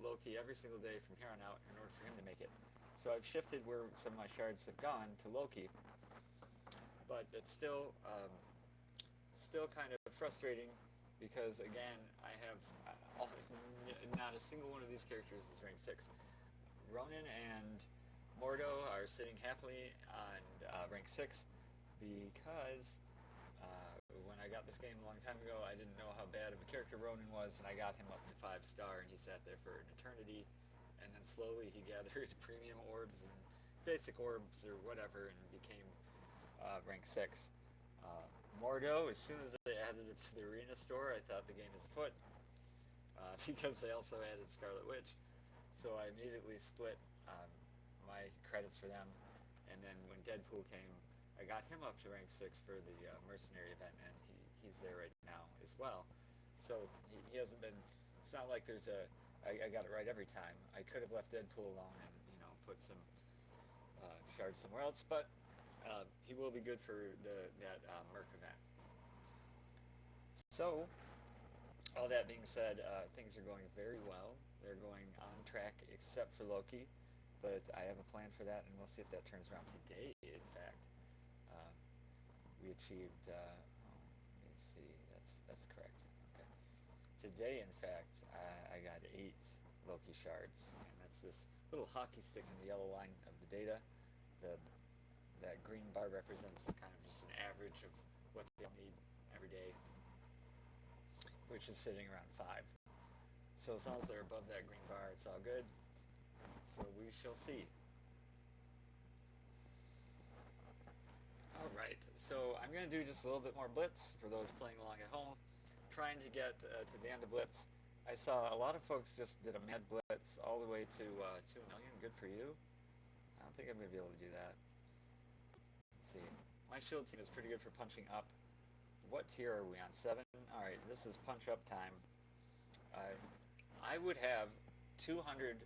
[SPEAKER 1] Loki every single day from here on out in order for him to make it. So I've shifted where some of my shards have gone to Loki, but it's still kind of frustrating because again, I have not a single one of these characters is rank 6. Ronan and Mordo are sitting happily on rank 6 because when I got this game a long time ago, I didn't know how bad of a character Ronan was, and I got him up to 5-star, and he sat there for an eternity, and then slowly he gathered premium orbs and basic orbs or whatever, and became rank 6. Mordo, as soon as they added it to the arena store, I thought the game is afoot, because they also added Scarlet Witch. So I immediately split my credits for them, and then when Deadpool came, I got him up to rank 6 for the Mercenary event, and he's there right now as well. So he hasn't been, it's not like there's I got it right every time. I could have left Deadpool alone and, put some shards somewhere else, but he will be good for that Merc event. So, all that being said, things are going very well. They're going on track except for Loki, but I have a plan for that, and we'll see if that turns around today, in fact. Uh, we achieved, let me see, that's correct. Okay. Today, in fact, I got 8 Loki shards, and that's this little hockey stick in the yellow line of the data. That green bar represents kind of just an average of what they'll need every day, which is sitting around 5. So as long as they're above that green bar, it's all good. So we shall see. Alright, so I'm going to do just a little bit more Blitz for those playing along at home, trying to get to the end of Blitz. I saw a lot of folks just did a mad Blitz all the way to 2 million. Good for you. I don't think I'm going to be able to do that. Let's see. My shield team is pretty good for punching up. What tier are we on? 7? Alright, this is punch up time. I would have 200k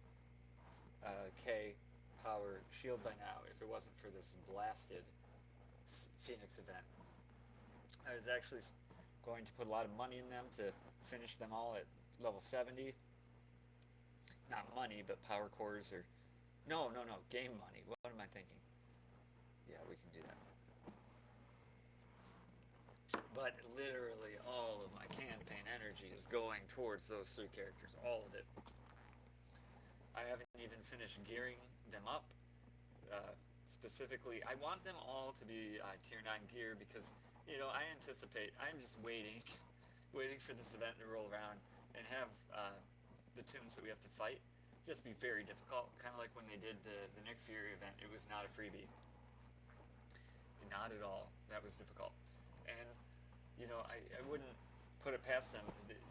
[SPEAKER 1] power shield by now if it wasn't for this blasted Phoenix event. I was actually going to put a lot of money in them to finish them all at level 70. Not money, but power cores or... No, game money. What am I thinking? Yeah, we can do that. But literally all of my campaign energy is going towards those 3 characters. All of it. I haven't even finished gearing them up. Specifically, I want them all to be tier 9 gear because, I anticipate, I'm just waiting for this event to roll around and have the toons that we have to fight just be very difficult. Kind of like when they did the Nick Fury event. It was not a freebie. Not at all. That was difficult. And, I wouldn't put it past them.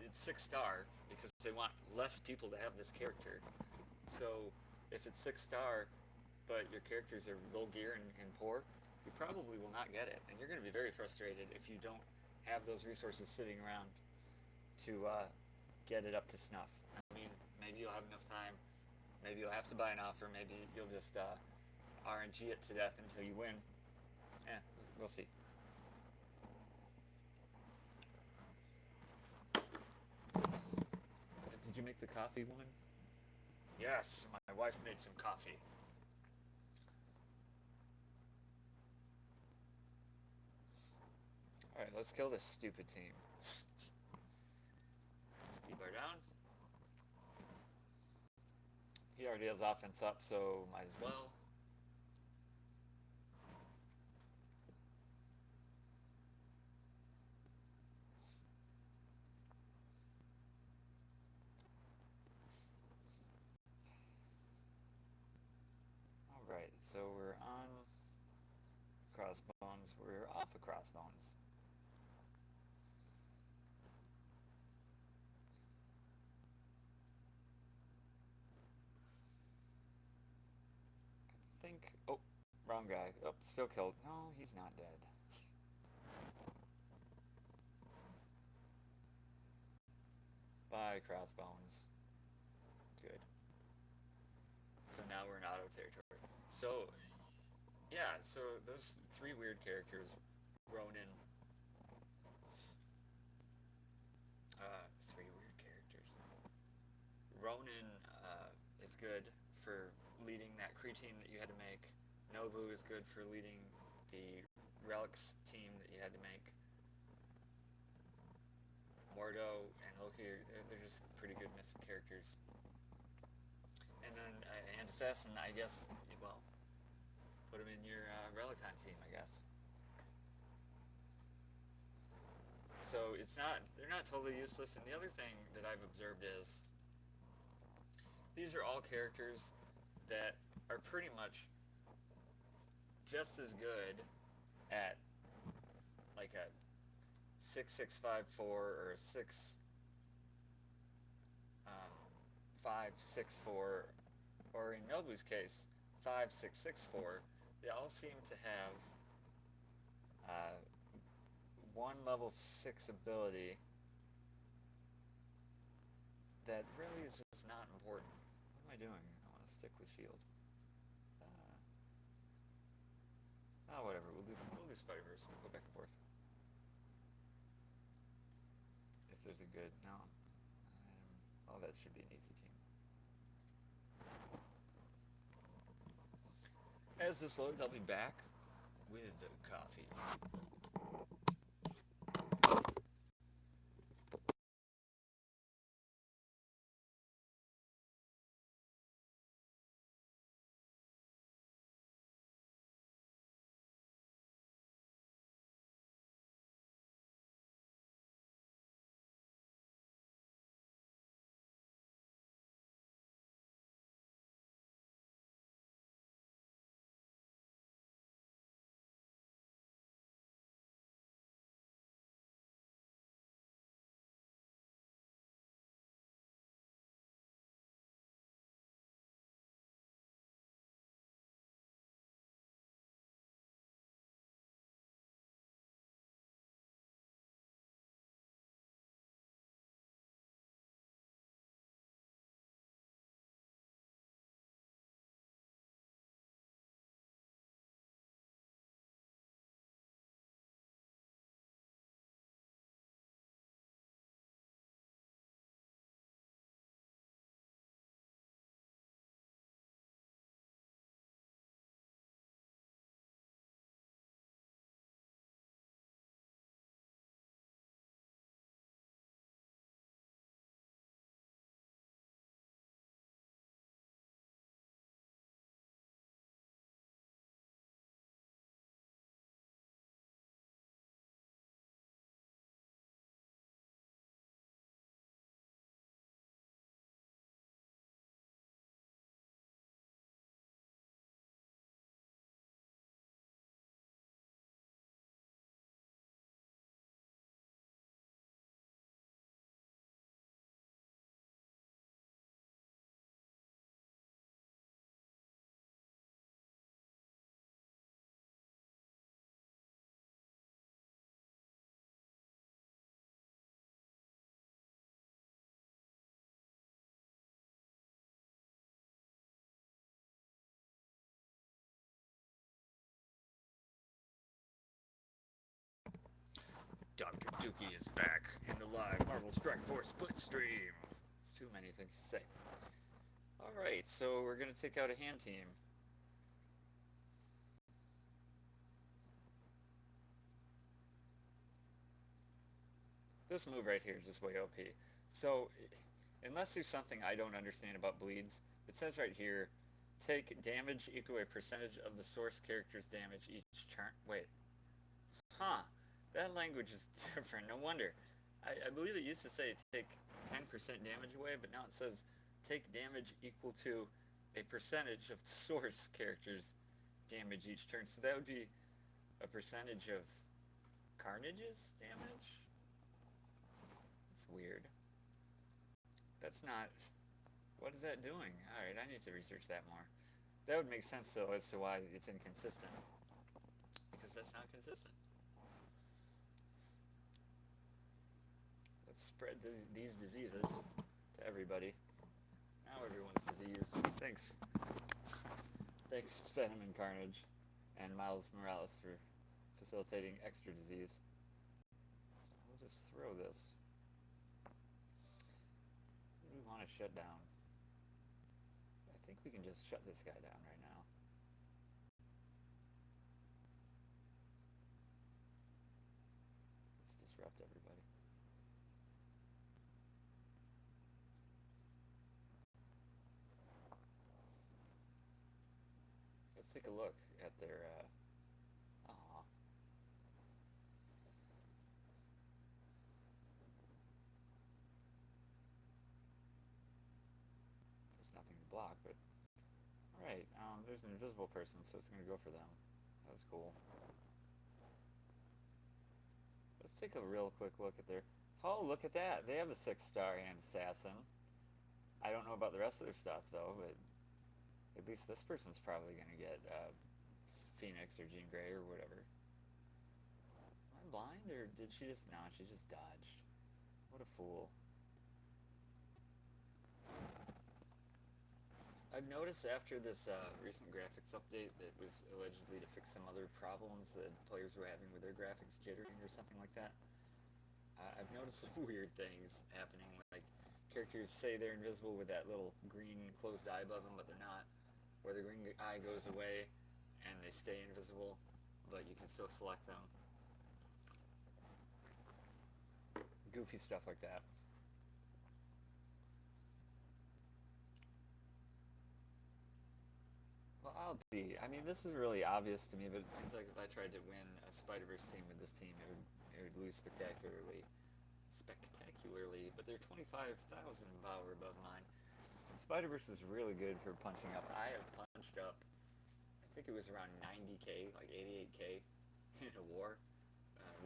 [SPEAKER 1] It's 6 star because they want less people to have this character. So if it's 6 star, but your characters are low gear and poor, you probably will not get it. And you're going to be very frustrated if you don't have those resources sitting around to get it up to snuff. I mean, maybe you'll have enough time. Maybe you'll have to buy an offer. Maybe you'll just RNG it to death until you win. Eh, we'll see. Did you make the coffee, woman? Yes, my wife made some coffee. Alright, let's kill this stupid team. Speed bar down. He already has offense up, so might as well. Alright, so we're on Crossbones. We're off of Crossbones. I think. Oh, wrong guy. Oh, still killed. No, he's not dead. Bye, Crossbones. Good. So now we're in auto territory. So, yeah, so those three weird characters, Ronin, three weird characters. Ronin is good for leading that Kree team that you had to make. Nobu is good for leading the Relics team that you had to make. Mordo and Loki, they're just pretty good missing characters. And then and Assassin, I guess, well, put him in your Relicon team, I guess. So they're not totally useless. And the other thing that I've observed is these are all characters that are pretty much just as good at like a 6654 or a 6564, or in Nobu's case 5664. They all seem to have uh, one level 6 ability that really is just not important. What am I doing? I want to stick with shield. Whatever. We'll do Spider Verse. We'll go back and forth. If there's a good no. Oh, that should be an easy team. As this loads, I'll be back with coffee. Doctor Dookie is back in the live Marvel Strike Force Blitz stream. It's too many things to say. Alright, so we're going to take out a hand team. This move right here is just way OP. So, unless there's something I don't understand about bleeds, it says right here, take damage equal to a percentage of the source character's damage each turn. Wait. Huh. That language is different. No wonder. I believe it used to say take 10% damage away, but now it says take damage equal to a percentage of the source character's damage each turn. So that would be a percentage of Carnage's damage? That's weird. That's not... What is that doing? Alright, I need to research that more. That would make sense, though, as to why it's inconsistent. Because that's not consistent. Let's spread these diseases to everybody. Now everyone's diseased. Thanks. Thanks, Venom and Carnage, and Miles Morales for facilitating extra disease. So we'll just throw this. What do we want to shut down? I think we can just shut this guy down right now. Let's disrupt everybody. Let's take a look at their, aw. There's nothing to block, but... Alright, there's an invisible person, so it's going to go for them. That was cool. Let's take a real quick look at their... Oh, look at that! They have a 6-star hand assassin. I don't know about the rest of their stuff, though, but... At least this person's probably going to get, Phoenix or Jean Grey or whatever. Am I blind, or did she just... No, she just dodged. What a fool. I've noticed after this recent graphics update that was allegedly to fix some other problems that players were having with their graphics jittering or something like that. I've noticed some weird things happening, like characters say they're invisible with that little green closed eye above them, but they're not. Or the green eye goes away and they stay invisible, but you can still select them. Goofy stuff like that. Well, I mean, this is really obvious to me, but it seems like if I tried to win a Spider-Verse team with this team, it would lose spectacularly. But they're 25,000 power above mine. Spider-Verse is really good for punching up. I have punched up, I think it was around 90k, like 88k in a war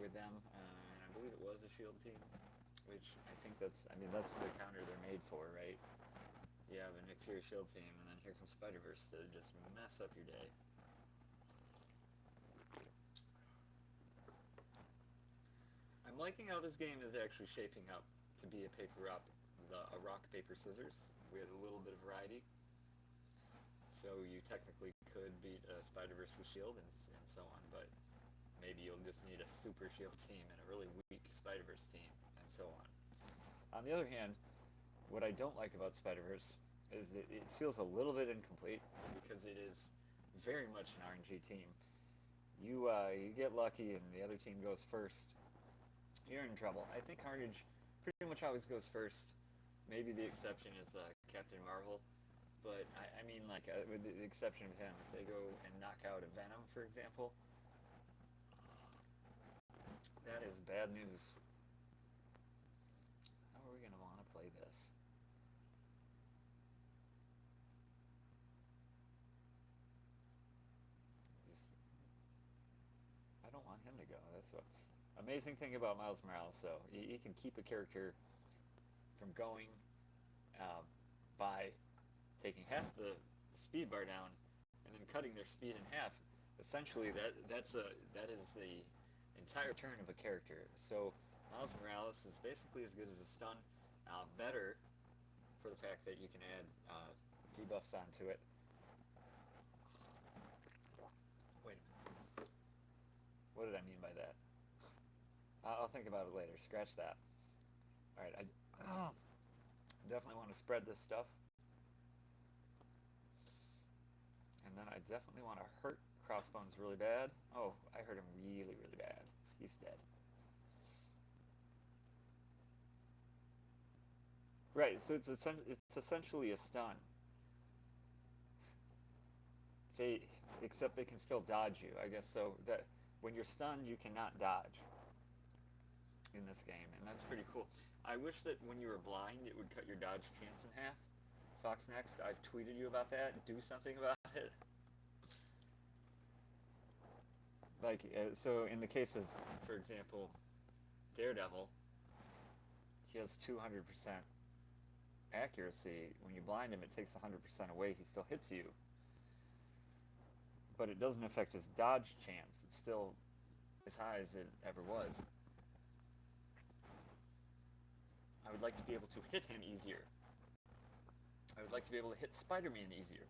[SPEAKER 1] with them. And I believe it was a shield team, which I think that's the counter they're made for, right? You have a Nick Fury shield team, and then here comes Spider-Verse to just mess up your day. I'm liking how this game is actually shaping up to be a rock, paper, scissors with a little bit of variety. So you technically could beat a Spider-Verse with shield and so on, but maybe you'll just need a super shield team and a really weak Spider-Verse team, and so on. On the other hand, what I don't like about Spider-Verse is that it feels a little bit incomplete because it is very much an RNG team. You get lucky and the other team goes first, you're in trouble. I think Carnage pretty much always goes first. Maybe the exception is Captain Marvel, but I mean, like, with the exception of him, if they go and knock out a Venom, for example, that is bad news. How are we going to want to play this? I don't want him to go. That's what... Amazing thing about Miles Morales, though, he can keep a character from going by taking half the speed bar down and then cutting their speed in half. Essentially, that is the entire turn of a character. So Miles Morales is basically as good as a stun, better for the fact that you can add debuffs onto it. Wait a minute. What did I mean by that? I'll think about it later. Scratch that. All right, I definitely want to spread this stuff, and then I definitely want to hurt Crossbones really bad. Oh, I hurt him really, really bad. He's dead. Right, so it's essentially a stun. They except they can still dodge you. I guess so that when you're stunned, you cannot dodge in this game, and that's pretty cool. I wish that when you were blind, it would cut your dodge chance in half. Fox Next, I've tweeted you about that. Do something about it. Like, so in the case of, for example, Daredevil, he has 200% accuracy. When you blind him, it takes 100% away. He still hits you, but it doesn't affect his dodge chance. It's still as high as it ever was. I would like to be able to hit him easier. I would like to be able to hit Spider-Man easier.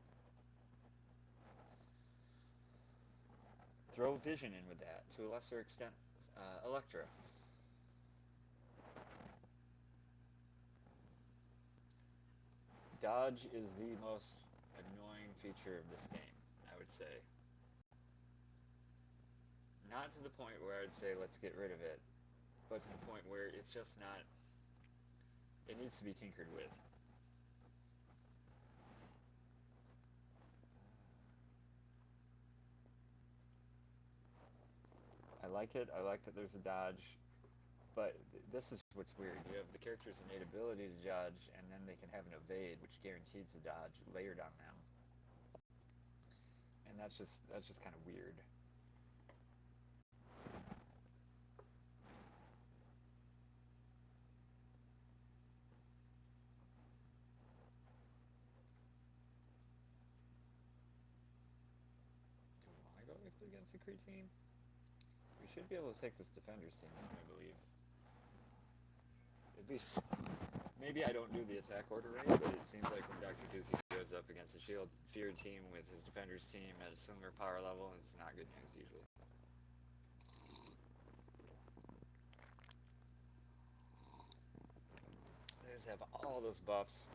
[SPEAKER 1] Throw Vision in with that, to a lesser extent, Elektra. Dodge is the most annoying feature of this game, I would say. Not to the point where I'd say let's get rid of it, but to the point where it's just not. It needs to be tinkered with. I like it. I like that there's a dodge, but this is what's weird. You have the character's innate ability to dodge, and then they can have an evade, which guarantees a dodge layered on them, and that's just kind of weird. Do we want to go against a Kree team? We should be able to take this defenders team down, I believe. At least, maybe I don't do the attack order right, but it seems like when Doctor Dookie goes up against a shield fear team with his defenders team at a similar power level, it's not good news usually. They just have all those buffs.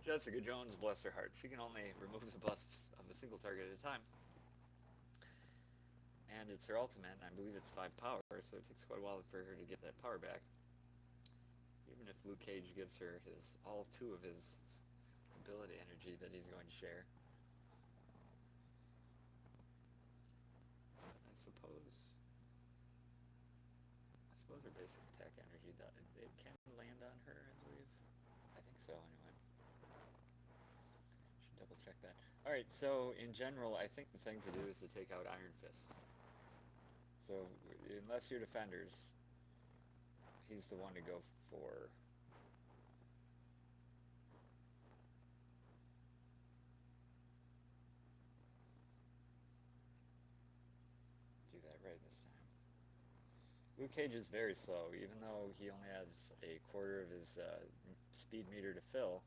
[SPEAKER 1] Jessica Jones, bless her heart, she can only remove the buffs of a single target at a time. And it's her ultimate, and I believe it's 5 power, so it takes quite a while for her to get that power back. Even if Luke Cage gives her his all 2 of his ability energy that he's going to share. But I suppose her basic attack energy, that it can land on her, I believe. I think so, anyway. Should double check that. Alright, so in general, I think the thing to do is to take out Iron Fist. So, unless you're defenders, he's the one to go for. Do that right this time. Luke Cage is very slow, even though he only has a quarter of his speed meter to fill.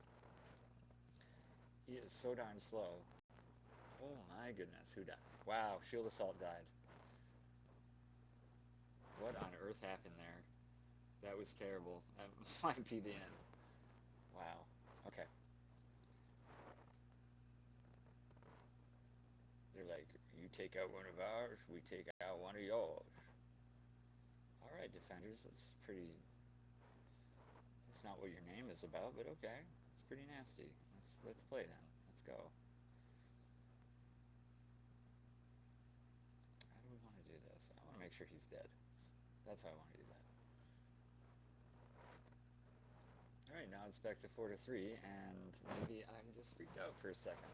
[SPEAKER 1] He is so darn slow. Oh my goodness, who died? Wow, Shield Assault died. What on earth happened there? That was terrible. That might be the end. Wow. Okay. They're like, you take out one of ours, we take out one of yours. Alright, defenders, that's pretty. That's not what your name is about, but okay. It's pretty nasty. Let's play then. Let's go. How do we want to do this? I want to make sure he's dead. That's how I want to do that. Alright, now it's back to 4 to 3, and maybe I just freaked out for a second.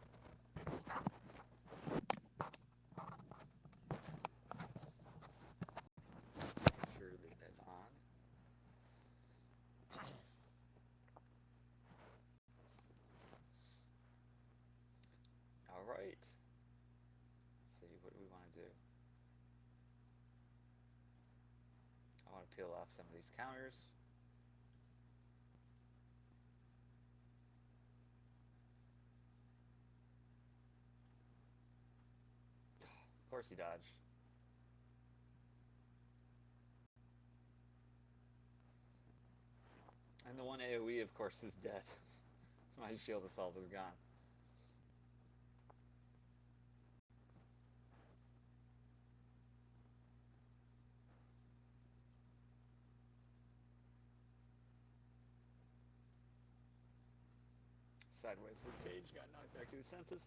[SPEAKER 1] Make sure that that's on. Alright. Let's see, what do we want to do? I want to peel off some of these counters. Of course he dodged. And the one AoE, of course, is dead. My shield assault is gone. Sideways Luke Cage got knocked back to his senses.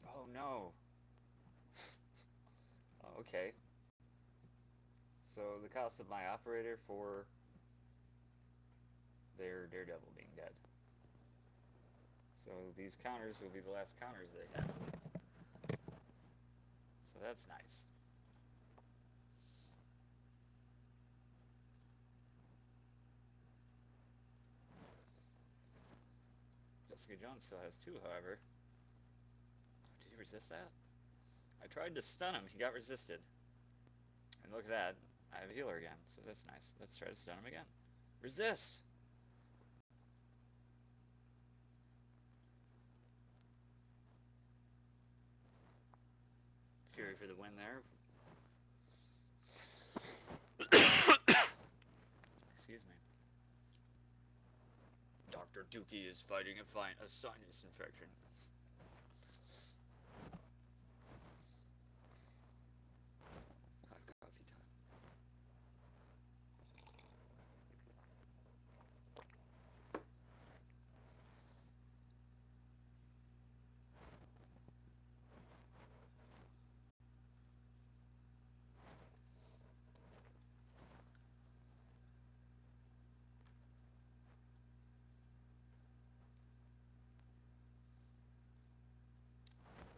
[SPEAKER 1] Oh no. Oh, okay. So the cost of my operator for their Daredevil being dead. So these counters will be the last counters they have. So that's nice. Jessica Jones still has two, however. Oh, did he resist that? I tried to stun him. He got resisted. And look at that. I have a healer again, so that's nice. Let's try to stun him again. Resist! Fury for the win there. Excuse me. Doctor Dookie is fighting a sinus infection. Hot coffee time.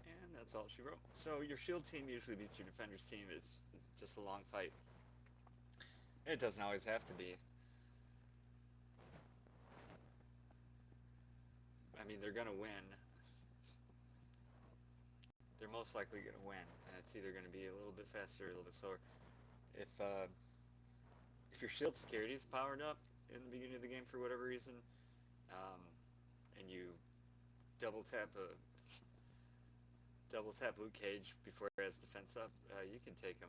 [SPEAKER 1] And that's all she wrote. So your shield team usually beats your defender's team. It's just a long fight. It doesn't always have to be. I mean, they're gonna win. They're most likely gonna win, and it's either gonna be a little bit faster or a little bit slower. If your shield security is powered up in the beginning of the game for whatever reason, um, and you double tap a double tap Luke Cage before he has defense up, you can take him.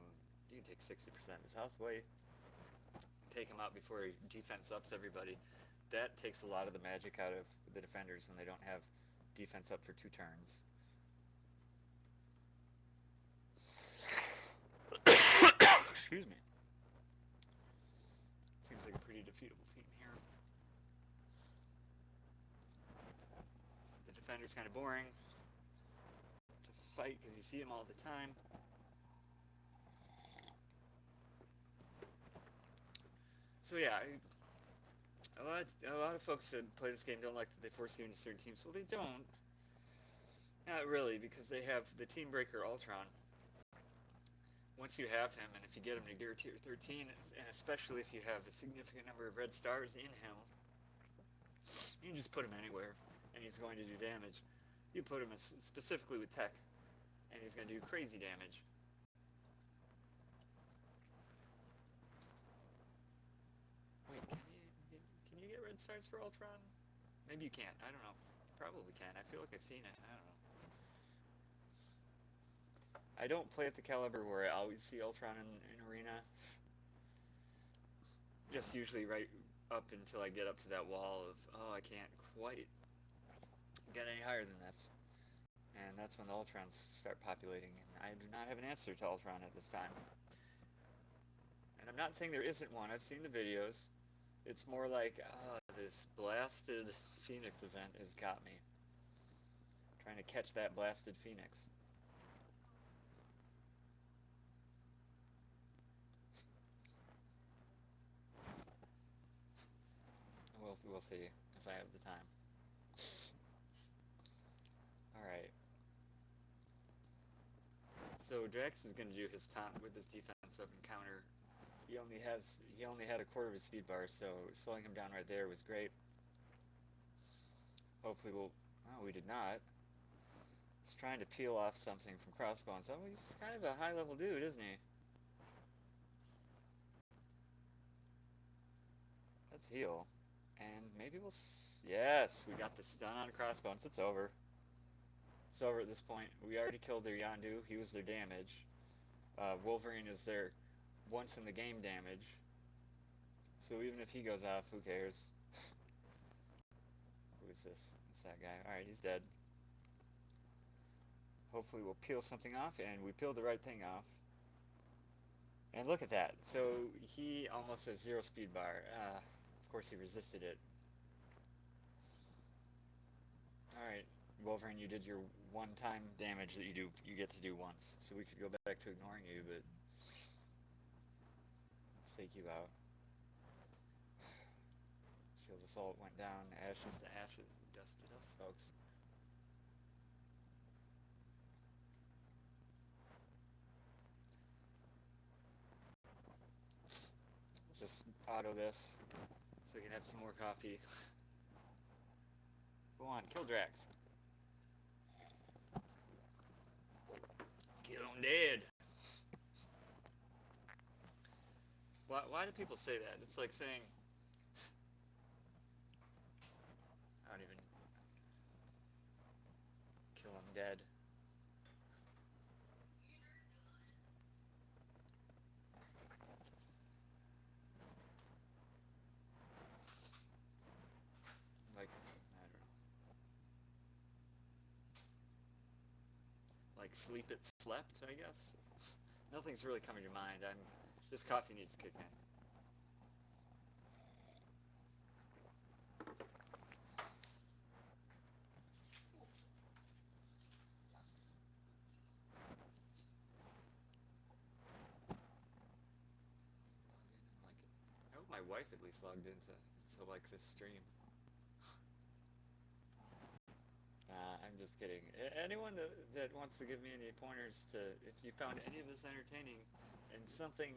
[SPEAKER 1] You can take 60% of his health away. Take him out before he defense ups everybody. That takes a lot of the magic out of the defenders when they don't have defense up for 2 turns. Excuse me. Seems like a pretty defeatable team here. The defender's kind of boring to fight because you see him all the time. So yeah, a lot of folks that play this game don't like that they force you into certain teams. Well, they don't. Not really, because they have the Team Breaker Ultron. Once you have him, and if you get him to Gear Tier 13, and especially if you have a significant number of red stars in him, you can just put him anywhere, and he's going to do damage. You put him specifically with Tech, and he's going to do crazy damage. Wait, can you get red stars for Ultron? Maybe you can't. I don't know. You probably can. I feel like I've seen it. I don't know. I don't play at the caliber where I always see Ultron in Arena. Just usually right up until I get up to that wall of, oh, I can't quite get any higher than this. And that's when the Ultrons start populating, and I do not have an answer to Ultron at this time. And I'm not saying there isn't one. I've seen the videos. It's more like, oh, this blasted Phoenix event has got me. I'm trying to catch that blasted Phoenix. We'll see if I have the time. Alright. So Drax is going to do his taunt with his defense up and counter. He only had a quarter of his speed bar, so slowing him down right there was great. Hopefully we'll... Oh, we did not. He's trying to peel off something from Crossbones. Oh, he's kind of a high-level dude, isn't he? Let's heal. And maybe we'll... Yes, we got the stun on Crossbones. It's over. It's over at this point. We already killed their Yondu. He was their damage. Wolverine is their once-in-the-game damage. So even if he goes off, who cares? Who is this? It's that guy. Alright, he's dead. Hopefully we'll peel something off, and we peeled the right thing off. And look at that. So he almost has 0 speed bar. Of course he resisted it. Alright, Wolverine, you did your one-time damage that you get to do once. So we could go back to ignoring you, but let's take you out. Shield Assault went down, ashes to ashes, dust to dust, folks. Just auto this so we can have some more coffee. Go on, kill Drax. Kill him dead. Why do people say that? It's like saying, I don't even, kill him dead. Like, I don't know. Like sleep it slept, I guess. Nothing's really coming to mind. This coffee needs to kick in. I hope my wife at least logged into to like this stream. I'm just kidding. Anyone that wants to give me any pointers to if you found any of this entertaining and something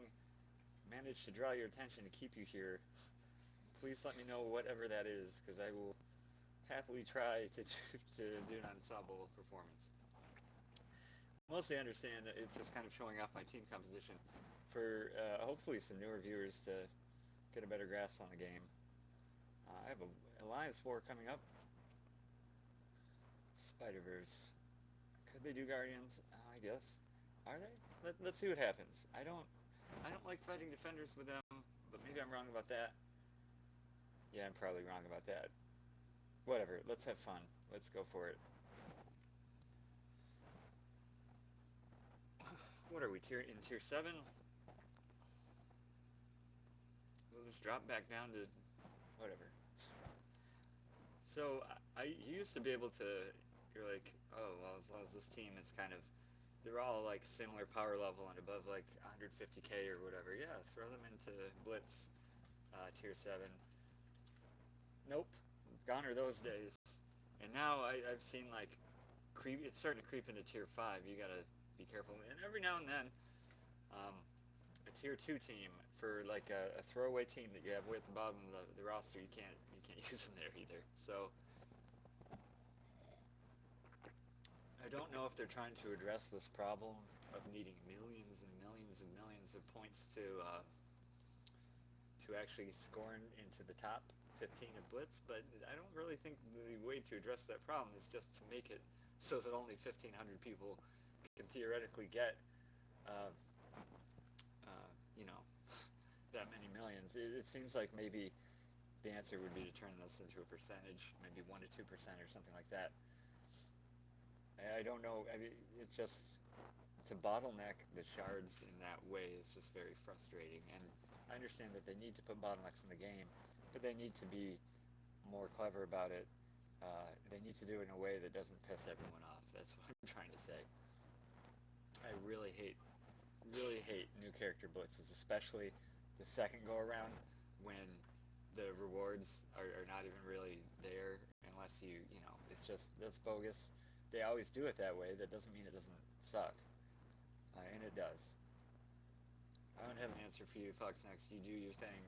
[SPEAKER 1] managed to draw your attention to keep you here, please let me know whatever that is, because I will happily try to do an ensemble performance. Mostly understand that it's just kind of showing off my team composition for hopefully some newer viewers to get a better grasp on the game. I have a Alliance War coming up. Spider-Verse. Could they do Guardians? I guess. Are they? Let's see what happens. I don't like fighting defenders with them, but maybe I'm wrong about that. Yeah, I'm probably wrong about that. Whatever. Let's have fun. Let's go for it. What are we in tier 7? We'll just drop back down to whatever. So you used to be able to. You're like, oh well, as long as this team is kind of, they're all like similar power level and above like 150k or whatever. Yeah, throw them into Blitz tier 7. Nope, gone are those days. And now I've seen like it's starting to creep into tier 5. You gotta be careful. And every now and then, um, a tier 2 team for like a throwaway team that you have way at the bottom of the roster, you can't use them there either. So I don't know if they're trying to address this problem of needing millions and millions and millions of points to actually score into the top 15 of Blitz, but I don't really think the way to address that problem is just to make it so that only 1,500 people can theoretically get, uh, you know, that many millions. It seems like maybe the answer would be to turn this into a percentage, maybe 1 to 2% or something like that. I don't know. I mean, it's just to bottleneck the shards in that way is just very frustrating. And I understand that they need to put bottlenecks in the game, but they need to be more clever about it. They need to do it in a way that doesn't piss everyone off. That's what I'm trying to say. I really hate new character blitzes, especially the second go around when the rewards are not even really there unless it's just, that's bogus. They always do it that way. That doesn't mean it doesn't suck. And it does. I don't have an answer for you, Fox Next. You do your thing,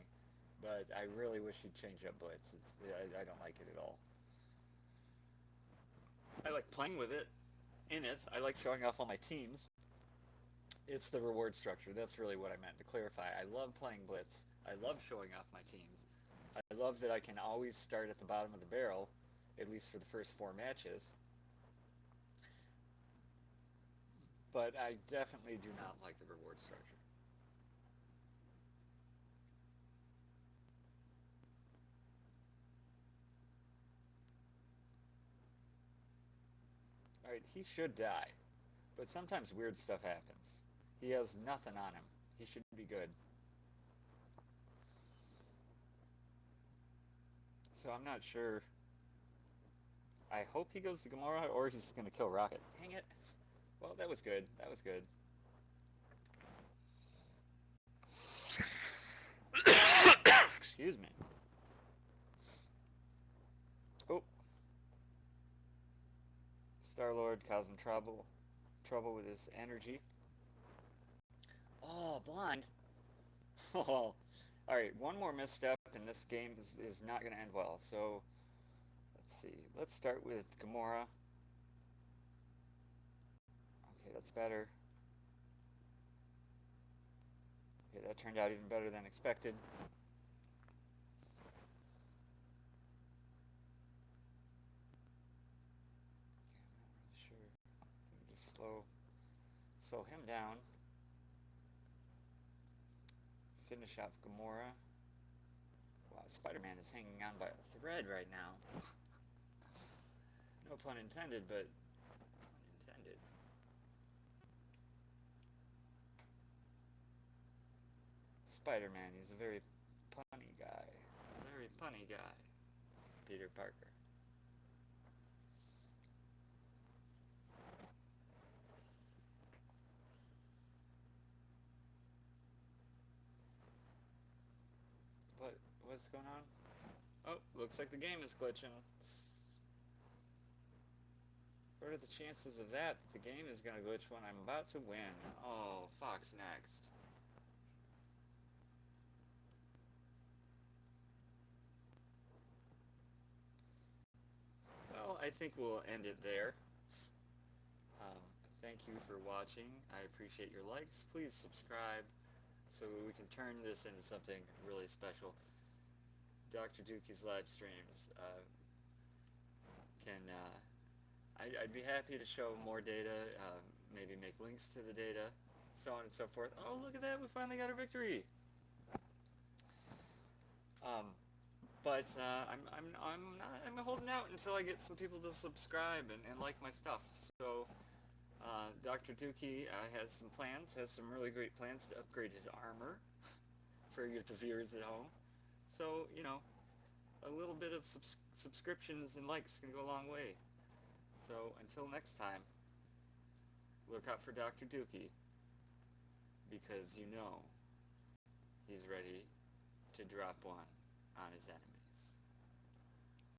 [SPEAKER 1] but I really wish you'd change up Blitz. I don't like it at all. I like playing with it. In it, I like showing off all my teams. It's the reward structure. That's really what I meant to clarify. I love playing Blitz. I love showing off my teams. I love that I can always start at the bottom of the barrel, at least for the first 4 matches. But I definitely do not like the reward structure. Alright, he should die. But sometimes weird stuff happens. He has nothing on him. He should be good. So I'm not sure. I hope he goes to Gamora or he's going to kill Rocket. Dang it. Well, that was good. That was good. Excuse me. Oh, Star-Lord causing trouble with his energy. Oh, blind. Oh, all right. One more misstep, and this game is not going to end well. So let's see. Let's start with Gamora. Okay, that's better. Okay, that turned out even better than expected. Okay, I'm not really sure. Let me just slow him down. Finish off Gamora. Wow, Spider-Man is hanging on by a thread right now. No pun intended, but pun intended. Spider-Man, he's a very punny guy. Very funny guy. Peter Parker. What? What's going on? Oh, looks like the game is glitching. What are the chances of that the game is going to glitch when I'm about to win? Oh, Fox next. Well, I think we'll end it there. Um, Thank you for watching. I appreciate your likes. Please subscribe so we can turn this into something really special. Doctor Dookie's live streams can I'd be happy to show more data, maybe make links to the data, so on and so forth. Oh, look at that! We finally got a victory. Um, but I'm holding out until I get some people to subscribe and like my stuff. So Dr. Dookie has some plans, has some really great plans to upgrade his armor for the viewers at home. So a little bit of subscriptions and likes can go a long way. So until next time, look out for Dr. Dookie because he's ready to drop one on his enemy.